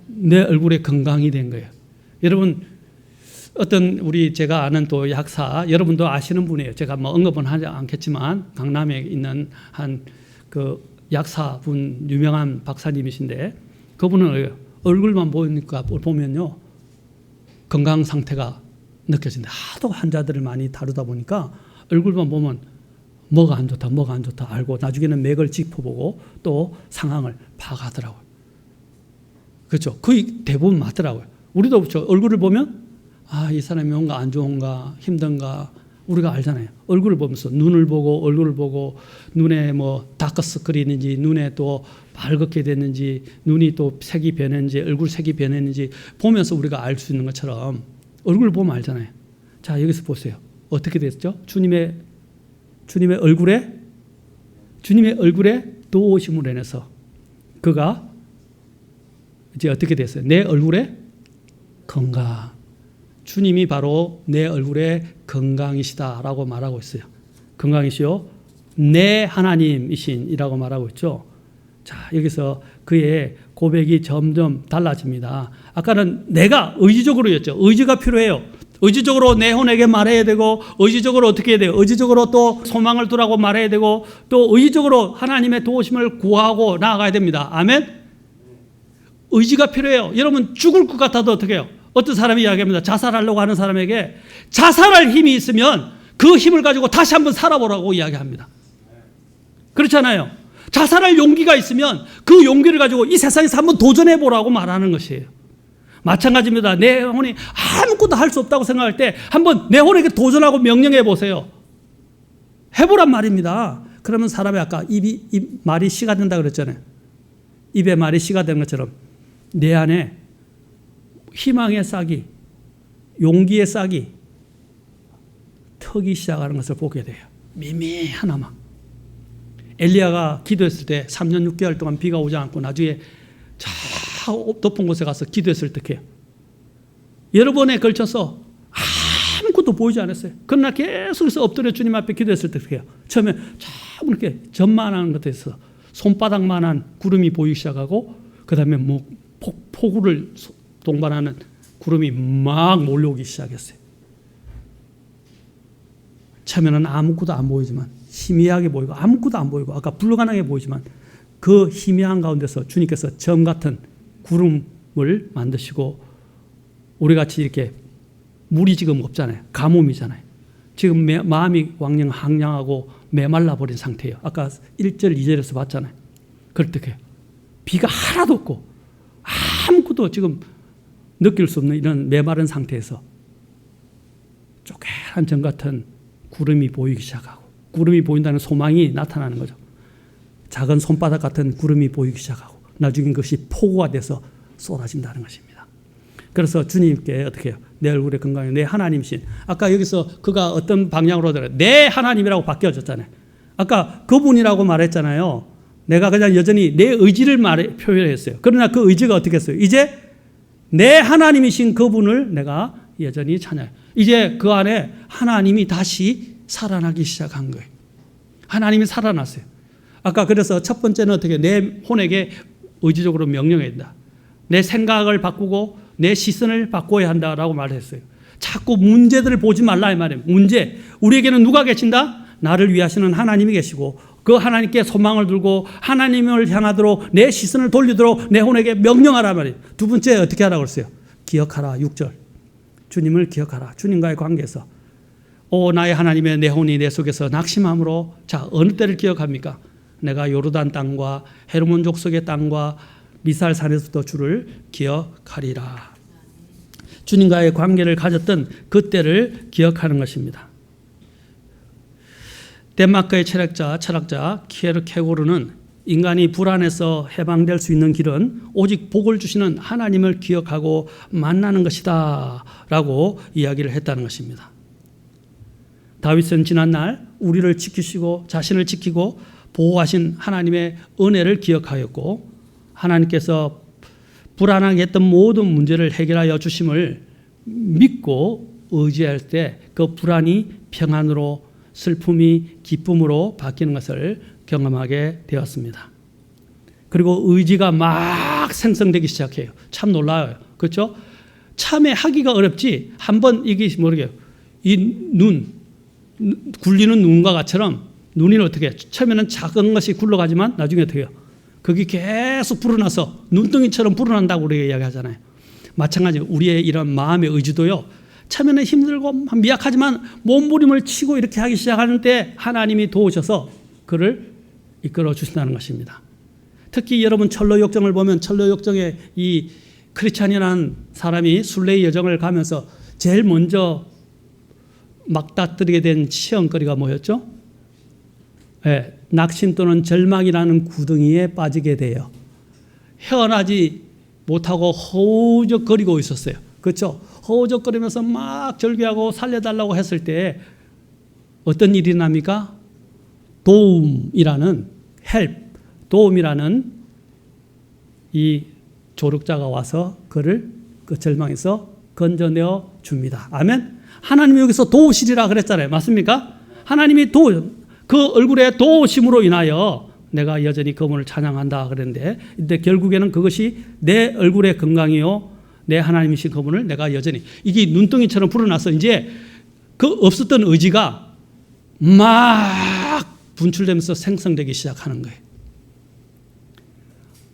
내 얼굴에 건강이 된 거예요. 여러분 어떤 우리 제가 아는 또 약사 여러분도 아시는 분이에요. 제가 뭐 언급은 하지 않겠지만 강남에 있는 한 그 약사분 유명한 박사님이신데 그분은 얼굴만 보면요 건강 상태가 느껴진다. 하도 환자들을 많이 다루다 보니까 얼굴만 보면 뭐가 안 좋다 알고 나중에는 맥을 짚어보고 또 상황을 파악하더라고요. 그렇죠. 거의 대부분 맞더라고요. 우리도 그렇죠. 얼굴을 보면 이 사람이 뭔가 안 좋은가 힘든가 우리가 알잖아요. 얼굴을 보면서 눈을 보고 얼굴을 보고 눈에 뭐 다크서클이는지 눈에 또 밝게 됐는지 눈이 또 색이 변했는지 얼굴 색이 변했는지 보면서 우리가 알 수 있는 것처럼 얼굴을 보면 알잖아요. 자 여기서 보세요. 어떻게 됐죠? 주님의 얼굴에 도우심으로 인해서 그가 이제 어떻게 됐어요? 내 얼굴에 건강. 주님이 바로 내 얼굴에 건강이시다라고 말하고 있어요. 건강이시요 내 하나님이신이라고 말하고 있죠. 자 여기서 그의 고백이 점점 달라집니다. 아까는 내가 의지적으로였죠. 의지가 필요해요. 의지적으로 내 혼에게 말해야 되고 의지적으로 어떻게 해야 돼요? 의지적으로 또 소망을 두라고 말해야 되고 또 의지적으로 하나님의 도우심을 구하고 나아가야 됩니다. 아멘? 의지가 필요해요. 여러분 죽을 것 같아도 어떻게 해요? 어떤 사람이 이야기합니다. 자살하려고 하는 사람에게 자살할 힘이 있으면 그 힘을 가지고 다시 한번 살아보라고 이야기합니다. 그렇잖아요. 자살할 용기가 있으면 그 용기를 가지고 이 세상에서 한번 도전해보라고 말하는 것이에요. 마찬가지입니다. 내 혼이 아무것도 할 수 없다고 생각할 때 한번 내 혼에게 도전하고 명령해 보세요. 해보란 말입니다. 그러면 사람이 아까 입 말이 씨가 된다 그랬잖아요. 입에 말이 씨가 되는 것처럼 내 안에 희망의 싹이 용기의 싹이 터기 시작하는 것을 보게 돼요. 미미하나마. 엘리야가 기도했을 때 3년 6개월 동안 비가 오지 않고 나중에 저 높은 곳에 가서 기도했을 때 여러 번에 걸쳐서 아무것도 보이지 않았어요. 그러나 계속해서 엎드려 주님 앞에 기도했을 때 처음에 조금 이렇게 전만한 것에서 손바닥만한 구름이 보이기 시작하고 그 다음에 뭐 폭우를 동반하는 구름이 막 몰려오기 시작했어요. 처음에는 아무것도 안 보이지만 희미하게 보이고 아무것도 안 보이고 아까 불가능해 보이지만 그 희미한 가운데서 주님께서 점 같은 구름을 만드시고 우리같이 이렇게 물이 지금 없잖아요. 가뭄이잖아요. 지금 마음이 왕량하고 메말라 버린 상태예요. 아까 1절 2절에서 봤잖아요. 그럴 때 비가 하나도 없고 아무것도 지금 느낄 수 없는 이런 메마른 상태에서 쪼개란 점 같은 구름이 보이기 시작하고 구름이 보인다는 소망이 나타나는 거죠. 작은 손바닥 같은 구름이 보이기 시작하고 나중에 그것이 폭우가 돼서 쏟아진다는 것입니다. 그래서 주님께 어떻게 해요? 내 얼굴에 건강해 내 하나님이신. 아까 여기서 그가 어떤 방향으로 들어요? 내 하나님이라고 바뀌어졌잖아요. 아까 그분이라고 말했잖아요. 내가 그냥 여전히 내 의지를 표현했어요. 그러나 그 의지가 어떻게 했어요? 이제 내 하나님이신 그분을 내가 여전히 찬양해요. 이제 그 안에 하나님이 다시 살아나기 시작한 거예요. 하나님이 살아났어요. 아까 그래서 첫 번째는 어떻게 내 혼에게 의지적으로 명령해야 된다. 내 생각을 바꾸고 내 시선을 바꿔야 한다라고 말했어요. 자꾸 문제들을 보지 말라 이 말이에요. 문제. 우리에게는 누가 계신다? 나를 위하시는 하나님이 계시고 그 하나님께 소망을 두고 하나님을 향하도록 내 시선을 돌리도록 내 혼에게 명령하라 말이에요. 두 번째 어떻게 하라고 했어요? 기억하라 6절. 주님을 기억하라. 주님과의 관계에서 오 나의 하나님의 내 혼이 내 속에서 낙심함으로 자 어느 때를 기억합니까? 내가 요르단 땅과 헤르몬 족속의 땅과 미살산에서도 주를 기억하리라. 주님과의 관계를 가졌던 그때를 기억하는 것입니다. 덴마크의 철학자 키에르케고르는 인간이 불안에서 해방될 수 있는 길은 오직 복을 주시는 하나님을 기억하고 만나는 것이다 라고 이야기를 했다는 것입니다. 다윗은 지난날 우리를 지키시고 자신을 지키고 보호하신 하나님의 은혜를 기억하였고 하나님께서 불안하게 했던 모든 문제를 해결하여 주심을 믿고 의지할 때 그 불안이 평안으로 슬픔이 기쁨으로 바뀌는 것을 경험하게 되었습니다. 그리고 의지가 막 생성되기 시작해요. 참 놀라워요. 그렇죠? 참에 하기가 어렵지 한번 이게 모르게요. 이 굴리는 눈과 같처럼 눈이 어떻게 해요? 처음에는 작은 것이 굴러가지만 나중에 어떻게 해요? 그게 계속 불어나서 눈덩이처럼 불어난다고 우리가 이야기하잖아요. 마찬가지로 우리의 이런 마음의 의지도요. 처음에는 힘들고 미약하지만 몸부림을 치고 이렇게 하기 시작하는데 하나님이 도우셔서 그를 이끌어 주신다는 것입니다. 특히 여러분 철로 역정을 보면 철로 역정에 이 크리스찬이라는 사람이 순례의 여정을 가면서 제일 먼저 막다뜨리게 된 시험거리가 뭐였죠? 네, 낙심 또는 절망이라는 구덩이에 빠지게 돼요. 헤어나지 못하고 허우적거리고 있었어요. 그렇죠? 허우적거리면서 막 절규하고 살려달라고 했을 때 어떤 일이 납니까? 도움이라는 도움이라는 이 조력자가 와서 그를 그 절망에서 건져내어 줍니다. 아멘. 하나님이 여기서 도우시리라 그랬잖아요. 맞습니까? 하나님이 그 얼굴에 도우심으로 인하여 내가 여전히 그분을 찬양한다 그랬는데 근데 결국에는 그것이 내 얼굴의 건강이요 내 하나님이신 그분을 내가 여전히 이게 눈덩이처럼 불어나서 이제 그 없었던 의지가 막 분출되면서 생성되기 시작하는 거예요.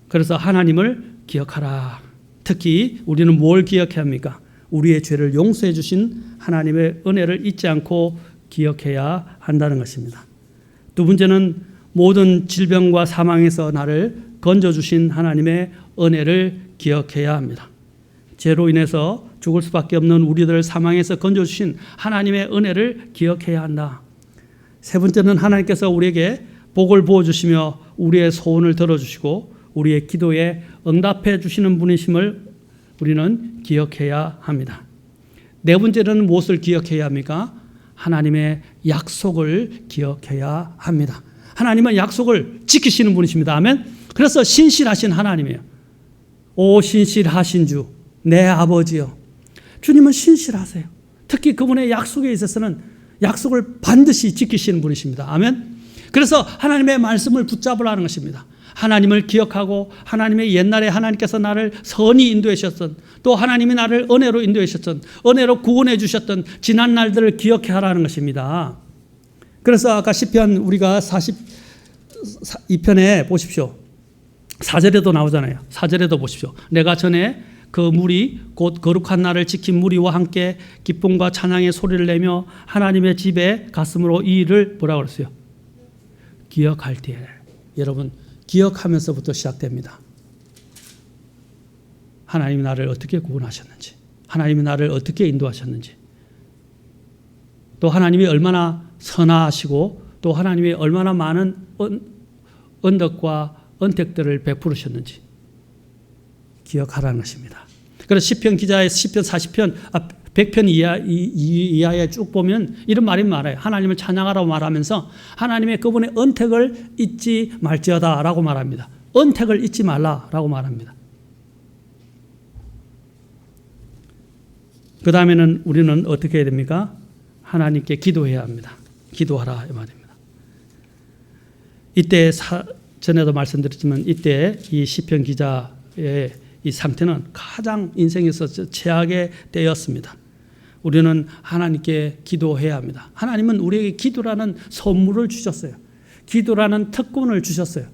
그래서 하나님을 기억하라. 특히 우리는 뭘 기억해야 합니까? 우리의 죄를 용서해 주신 하나님의 은혜를 잊지 않고 기억해야 한다는 것입니다. 두 번째는 모든 질병과 사망에서 나를 건져주신 하나님의 은혜를 기억해야 합니다. 죄로 인해서 죽을 수밖에 없는 우리들을 사망에서 건져주신 하나님의 은혜를 기억해야 한다. 세 번째는 하나님께서 우리에게 복을 부어주시며 우리의 소원을 들어주시고 우리의 기도에 응답해 주시는 분이심을 우리는 기억해야 합니다. 네 번째는 무엇을 기억해야 합니까? 하나님의 약속을 기억해야 합니다. 하나님은 약속을 지키시는 분이십니다. 아멘. 그래서 신실하신 하나님이에요. 오 신실하신 주, 내 아버지요. 주님은 신실하세요. 특히 그분의 약속에 있어서는 약속을 반드시 지키시는 분이십니다. 아멘. 그래서 하나님의 말씀을 붙잡으라는 것입니다. 하나님을 기억하고 하나님의 옛날에 하나님께서 나를 선히 인도해 주셨던 또 하나님이 나를 은혜로 인도해 주셨던 은혜로 구원해 주셨던 지난 날들을 기억해 하라는 것입니다. 그래서 아까 시편 우리가 42편에 보십시오. 4절에도 나오잖아요. 4절에도 보십시오. 내가 전에 그 무리 곧 거룩한 날을 지킨 무리와 함께 기쁨과 찬양의 소리를 내며 하나님의 집에 갔으므로 이 일을 뭐라고 그랬어요? 기억할 때에. 여러분 기억하면서부터 시작됩니다. 하나님이 나를 어떻게 구원하셨는지, 하나님이 나를 어떻게 인도하셨는지, 또 하나님이 얼마나 선하시고 또 하나님이 얼마나 많은 언덕과 언택들을 베푸셨는지 기억하라는 것입니다. 그래서 시편 기자의 시편 40편 100편 이하에 쭉 보면 이런 말이 많아요. 하나님을 찬양하라고 말하면서 하나님의 그분의 언택을 잊지 말지어다 라고 말합니다. 언택을 잊지 말라라고 말합니다. 그 다음에는 우리는 어떻게 해야 됩니까? 하나님께 기도해야 합니다. 기도하라 이 말입니다. 이때 전에도 말씀드렸지만 이때 이 시편 기자의 이 상태는 가장 인생에서 최악의 때였습니다. 우리는 하나님께 기도해야 합니다. 하나님은 우리에게 기도라는 선물을 주셨어요. 기도라는 특권을 주셨어요.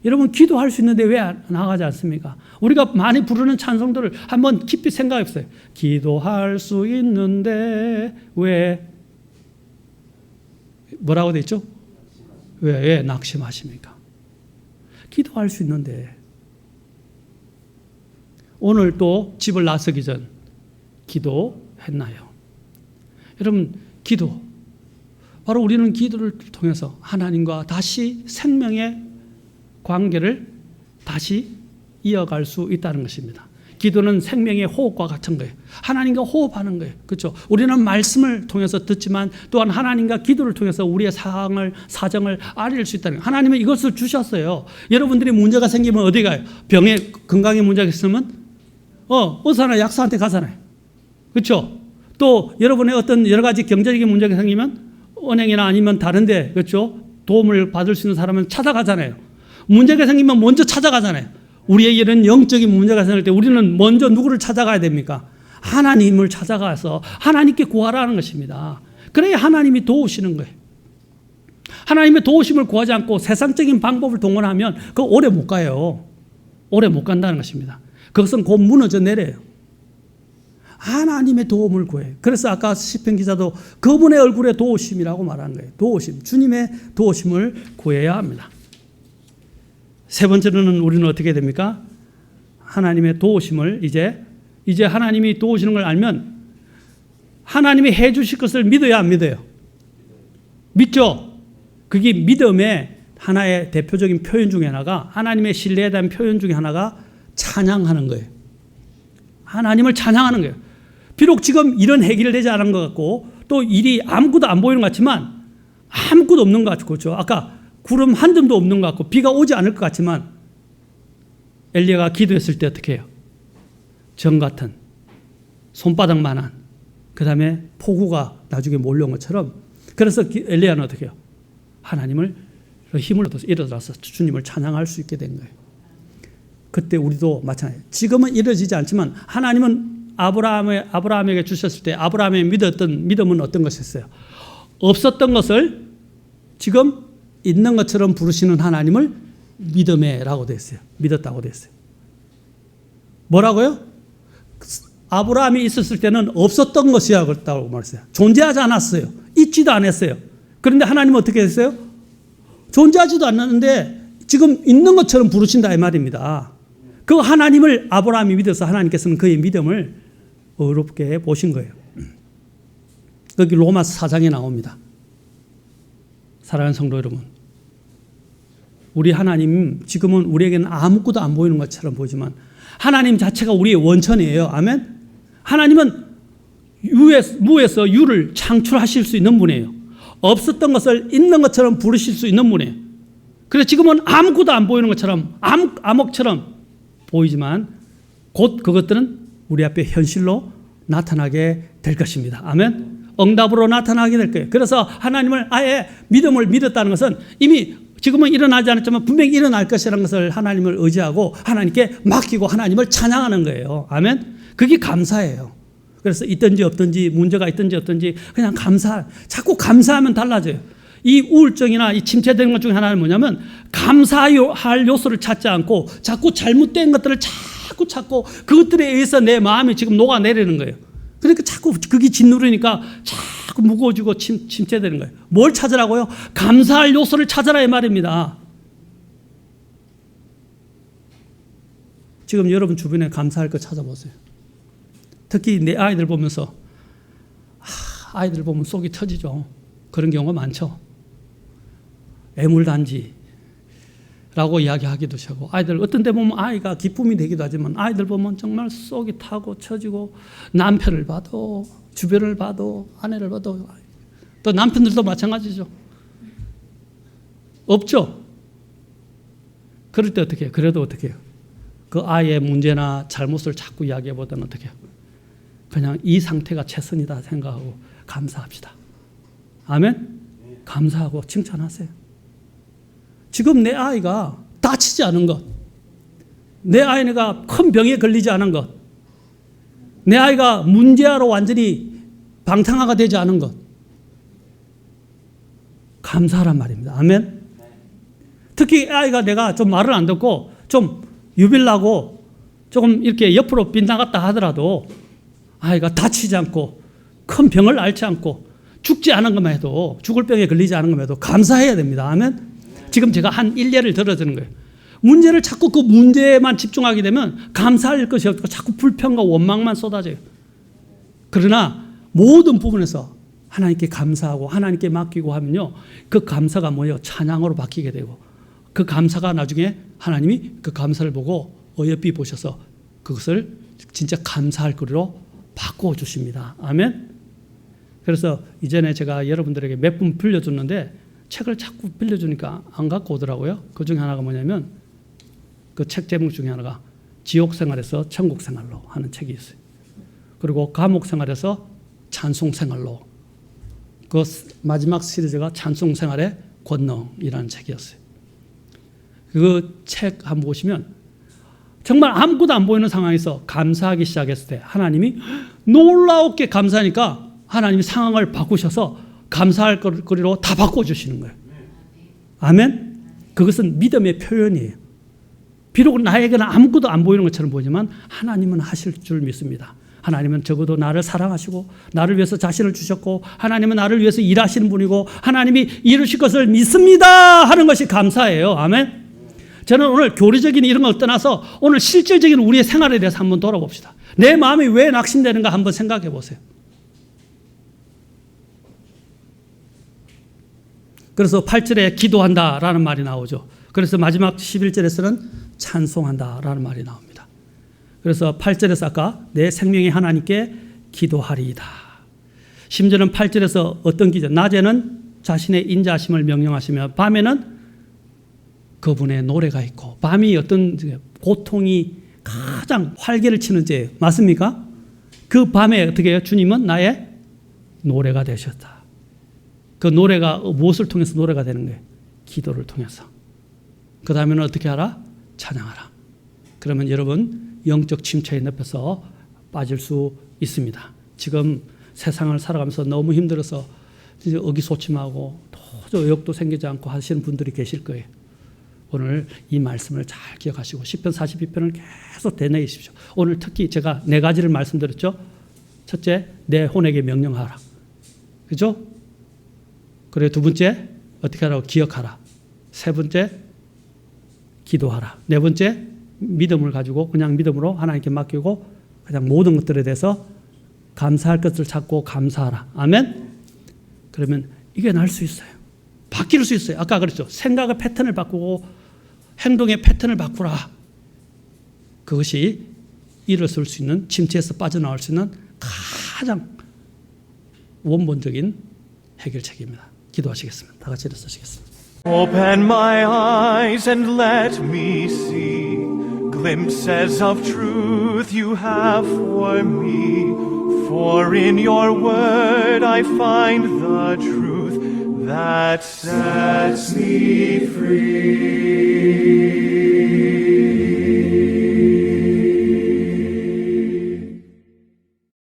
여러분 기도할 수 있는데 왜 나가지 않습니까? 우리가 많이 부르는 찬송들을 한번 깊이 생각해 보세요. 기도할 수 있는데 왜 뭐라고 돼 있죠? 왜 낙심하십니까? 기도할 수 있는데 오늘 또 집을 나서기 전 기도했나요? 여러분, 기도. 바로 우리는 기도를 통해서 하나님과 다시 생명의 관계를 다시 이어갈 수 있다는 것입니다. 기도는 생명의 호흡과 같은 거예요. 하나님과 호흡하는 거예요. 그렇죠? 우리는 말씀을 통해서 듣지만 또한 하나님과 기도를 통해서 우리의 사정을 알릴 수 있다는 거예요. 하나님은 이것을 주셨어요. 여러분들이 문제가 생기면 어디 가요? 병에 건강에 문제가 있으면 의사나 약사한테 가잖아요. 그렇죠? 또 여러분의 어떤 여러 가지 경제적인 문제가 생기면 은행이나 아니면 다른 데, 그렇죠? 도움을 받을 수 있는 사람은 찾아가잖아요. 문제가 생기면 먼저 찾아가잖아요. 우리의 이런 영적인 문제가 생길 때 우리는 먼저 누구를 찾아가야 됩니까? 하나님을 찾아가서 하나님께 구하라는 것입니다. 그래야 하나님이 도우시는 거예요. 하나님의 도우심을 구하지 않고 세상적인 방법을 동원하면 그거 오래 못 가요. 오래 못 간다는 것입니다. 그것은 곧 무너져 내려요. 하나님의 도움을 구해요. 그래서 아까 시편 기자도 그분의 얼굴에 도우심이라고 말하는 거예요. 도우심, 주님의 도우심을 구해야 합니다. 세 번째로는 우리는 어떻게 됩니까? 하나님의 도우심을 이제 하나님이 도우시는 걸 알면 하나님이 해 주실 것을 믿어야 안 믿어요? 믿죠? 그게 믿음의 하나의 대표적인 표현 중에 하나가, 하나님의 신뢰에 대한 표현 중에 하나가 찬양하는 거예요. 하나님을 찬양하는 거예요. 비록 지금 일은 해결되지 않은 것 같고 또 일이 아무것도 안 보이는 것 같지만 아무것도 없는 것 같고, 그렇죠? 아까 구름 한 점도 없는 것 같고 비가 오지 않을 것 같지만 엘리야가 기도했을 때 어떻게 해요? 정 같은 손바닥만한 그 다음에 폭우가 나중에 몰려온 것처럼, 그래서 엘리야는 어떻게 해요? 하나님을 힘을 얻어서 일어나서 주님을 찬양할 수 있게 된 거예요. 그때 우리도 마찬가지예요. 지금은 이루어지지 않지만 하나님은 아브라함에게 주셨을 때 아브라함이 믿었던 믿음은 어떤 것이었어요? 없었던 것을 지금 있는 것처럼 부르시는 하나님을 믿음에라고 됐어요. 믿었다고 됐어요. 뭐라고요? 아브라함이 있었을 때는 없었던 것이었다고 말했어요. 존재하지 않았어요. 있지도 않았어요. 그런데 하나님은 어떻게 했어요? 존재하지도 않았는데 지금 있는 것처럼 부르신다 이 말입니다. 그 하나님을 아브라함이 믿어서 하나님께서는 그의 믿음을 어렵게 보신 거예요. 거기 로마서 4장에 나옵니다. 사랑하는 성도 여러분, 우리 하나님 지금은 우리에게는 아무것도 안 보이는 것처럼 보이지만 하나님 자체가 우리의 원천이에요. 아멘. 하나님은 무에서 유를 창출하실 수 있는 분이에요. 없었던 것을 있는 것처럼 부르실 수 있는 분이에요. 그래서 지금은 아무것도 안 보이는 것처럼 암흑처럼 보이지만 곧 그것들은 우리 앞에 현실로 나타나게 될 것입니다. 아멘. 응답으로 나타나게 될 거예요. 그래서 하나님을 아예 믿음을 믿었다는 것은 이미 지금은 일어나지 않았지만 분명히 일어날 것이라는 것을 하나님을 의지하고 하나님께 맡기고 하나님을 찬양하는 거예요. 아멘. 그게 감사예요. 그래서 있든지 없든지 문제가 있든지 없든지 그냥 자꾸 감사하면 달라져요. 이 우울증이나 이 침체되는 것 중에 하나는 뭐냐면 감사할 요소를 찾지 않고 자꾸 잘못된 것들을 자꾸 찾고 그것들에 의해서 내 마음이 지금 녹아내리는 거예요. 그러니까 자꾸 그게 짓누르니까 자꾸 무거워지고 침체되는 거예요. 뭘 찾으라고요? 감사할 요소를 찾아라 이 말입니다. 지금 여러분 주변에 감사할 거 찾아보세요. 특히 내 아이들 보면서 아이들 보면 속이 터지죠. 그런 경우가 많죠. 애물단지라고 이야기하기도 하고 아이들 어떤 데 보면 아이가 기쁨이 되기도 하지만 아이들 보면 정말 속이 타고 처지고 남편을 봐도 주변을 봐도 아내를 봐도 또 남편들도 마찬가지죠. 없죠. 그럴 때 어떻게 해요? 그래도 어떻게 해요? 그 아이의 문제나 잘못을 자꾸 이야기해보다는 어떻게 해요? 그냥 이 상태가 최선이다 생각하고 감사합시다. 아멘? 감사하고 칭찬하세요. 지금 내 아이가 다치지 않은 것, 내 아이가 큰 병에 걸리지 않은 것, 내 아이가 문제아로 완전히 방탕화가 되지 않은 것, 감사하란 말입니다. 아멘? 특히 아이가 내가 좀 말을 안 듣고 좀 유별나고 조금 이렇게 옆으로 빗나갔다 하더라도 아이가 다치지 않고 큰 병을 앓지 않고 죽지 않은 것만 해도, 죽을 병에 걸리지 않은 것만 해도 감사해야 됩니다. 아멘? 지금 제가 한 일례를 들어주는 거예요. 문제를 자꾸 그 문제에만 집중하게 되면 감사할 것이 없고 자꾸 불평과 원망만 쏟아져요. 그러나 모든 부분에서 하나님께 감사하고 하나님께 맡기고 하면요, 그 감사가 뭐예요? 찬양으로 바뀌게 되고, 그 감사가 나중에 하나님이 그 감사를 보고 어여삐 보셔서 그것을 진짜 감사할 거리로 바꾸어 주십니다. 아멘. 그래서 이전에 제가 여러분들에게 몇 분 빌려줬는데 책을 자꾸 빌려주니까 안 갖고 오더라고요. 그 중에 하나가 뭐냐면 그 책 제목 중에 하나가 지옥 생활에서 천국 생활로 하는 책이 있어요. 그리고 감옥 생활에서 찬송 생활로, 그 마지막 시리즈가 찬송 생활의 권능이라는 책이었어요. 그 책 한번 보시면 정말 아무것도 안 보이는 상황에서 감사하기 시작했을 때 하나님이 놀라웠게 감사하니까 하나님이 상황을 바꾸셔서 감사할 거리로 다 바꿔주시는 거예요. 아멘? 그것은 믿음의 표현이에요. 비록 나에게는 아무것도 안 보이는 것처럼 보이지만 하나님은 하실 줄 믿습니다. 하나님은 적어도 나를 사랑하시고 나를 위해서 자신을 주셨고 하나님은 나를 위해서 일하시는 분이고 하나님이 이루실 것을 믿습니다 하는 것이 감사예요. 아멘? 저는 오늘 교리적인 이런 걸 떠나서 오늘 실질적인 우리의 생활에 대해서 한번 돌아봅시다. 내 마음이 왜 낙심되는가 한번 생각해 보세요. 그래서 8절에 기도한다라는 말이 나오죠. 그래서 마지막 11절에서는 찬송한다라는 말이 나옵니다. 그래서 8절에서 아까 내 생명의 하나님께 기도하리이다. 심지어는 8절에서 어떤 기도, 낮에는 자신의 인자하심을 명령하시며 밤에는 그분의 노래가 있고, 밤이 어떤 고통이 가장 활개를 치는 때예요. 맞습니까? 그 밤에 어떻게 해요? 주님은 나의 노래가 되셨다. 그 노래가 무엇을 통해서 노래가 되는 거예요? 기도를 통해서. 그 다음에는 어떻게 하라? 찬양하라. 그러면 여러분 영적 침체의 늪에서 빠질 수 있습니다. 지금 세상을 살아가면서 너무 힘들어서 이제 의기소침하고 도저히 의욕도 생기지 않고 하시는 분들이 계실 거예요. 오늘 이 말씀을 잘 기억하시고 10편 42편을 계속 되뇌이십시오. 오늘 특히 제가 4가지를 말씀드렸죠. 첫째, 내 혼에게 명령하라. 그죠? 그리고 두 번째, 어떻게 하라고? 기억하라. 세 번째, 기도하라. 네 번째, 믿음을 가지고 그냥 믿음으로 하나님께 맡기고 그냥 모든 것들에 대해서 감사할 것을 찾고 감사하라. 아멘? 그러면 이게 날 수 있어요. 바뀔 수 있어요. 아까 그랬죠. 생각의 패턴을 바꾸고 행동의 패턴을 바꾸라. 그것이 일어설 수 있는, 침체에서 빠져나올 수 있는 가장 원본적인 해결책입니다. 기도하시겠습니다. 다 같이 일어서시겠습니다. Open my eyes and let me see glimpses of truth you have for me. For in your word I find the truth that sets me free.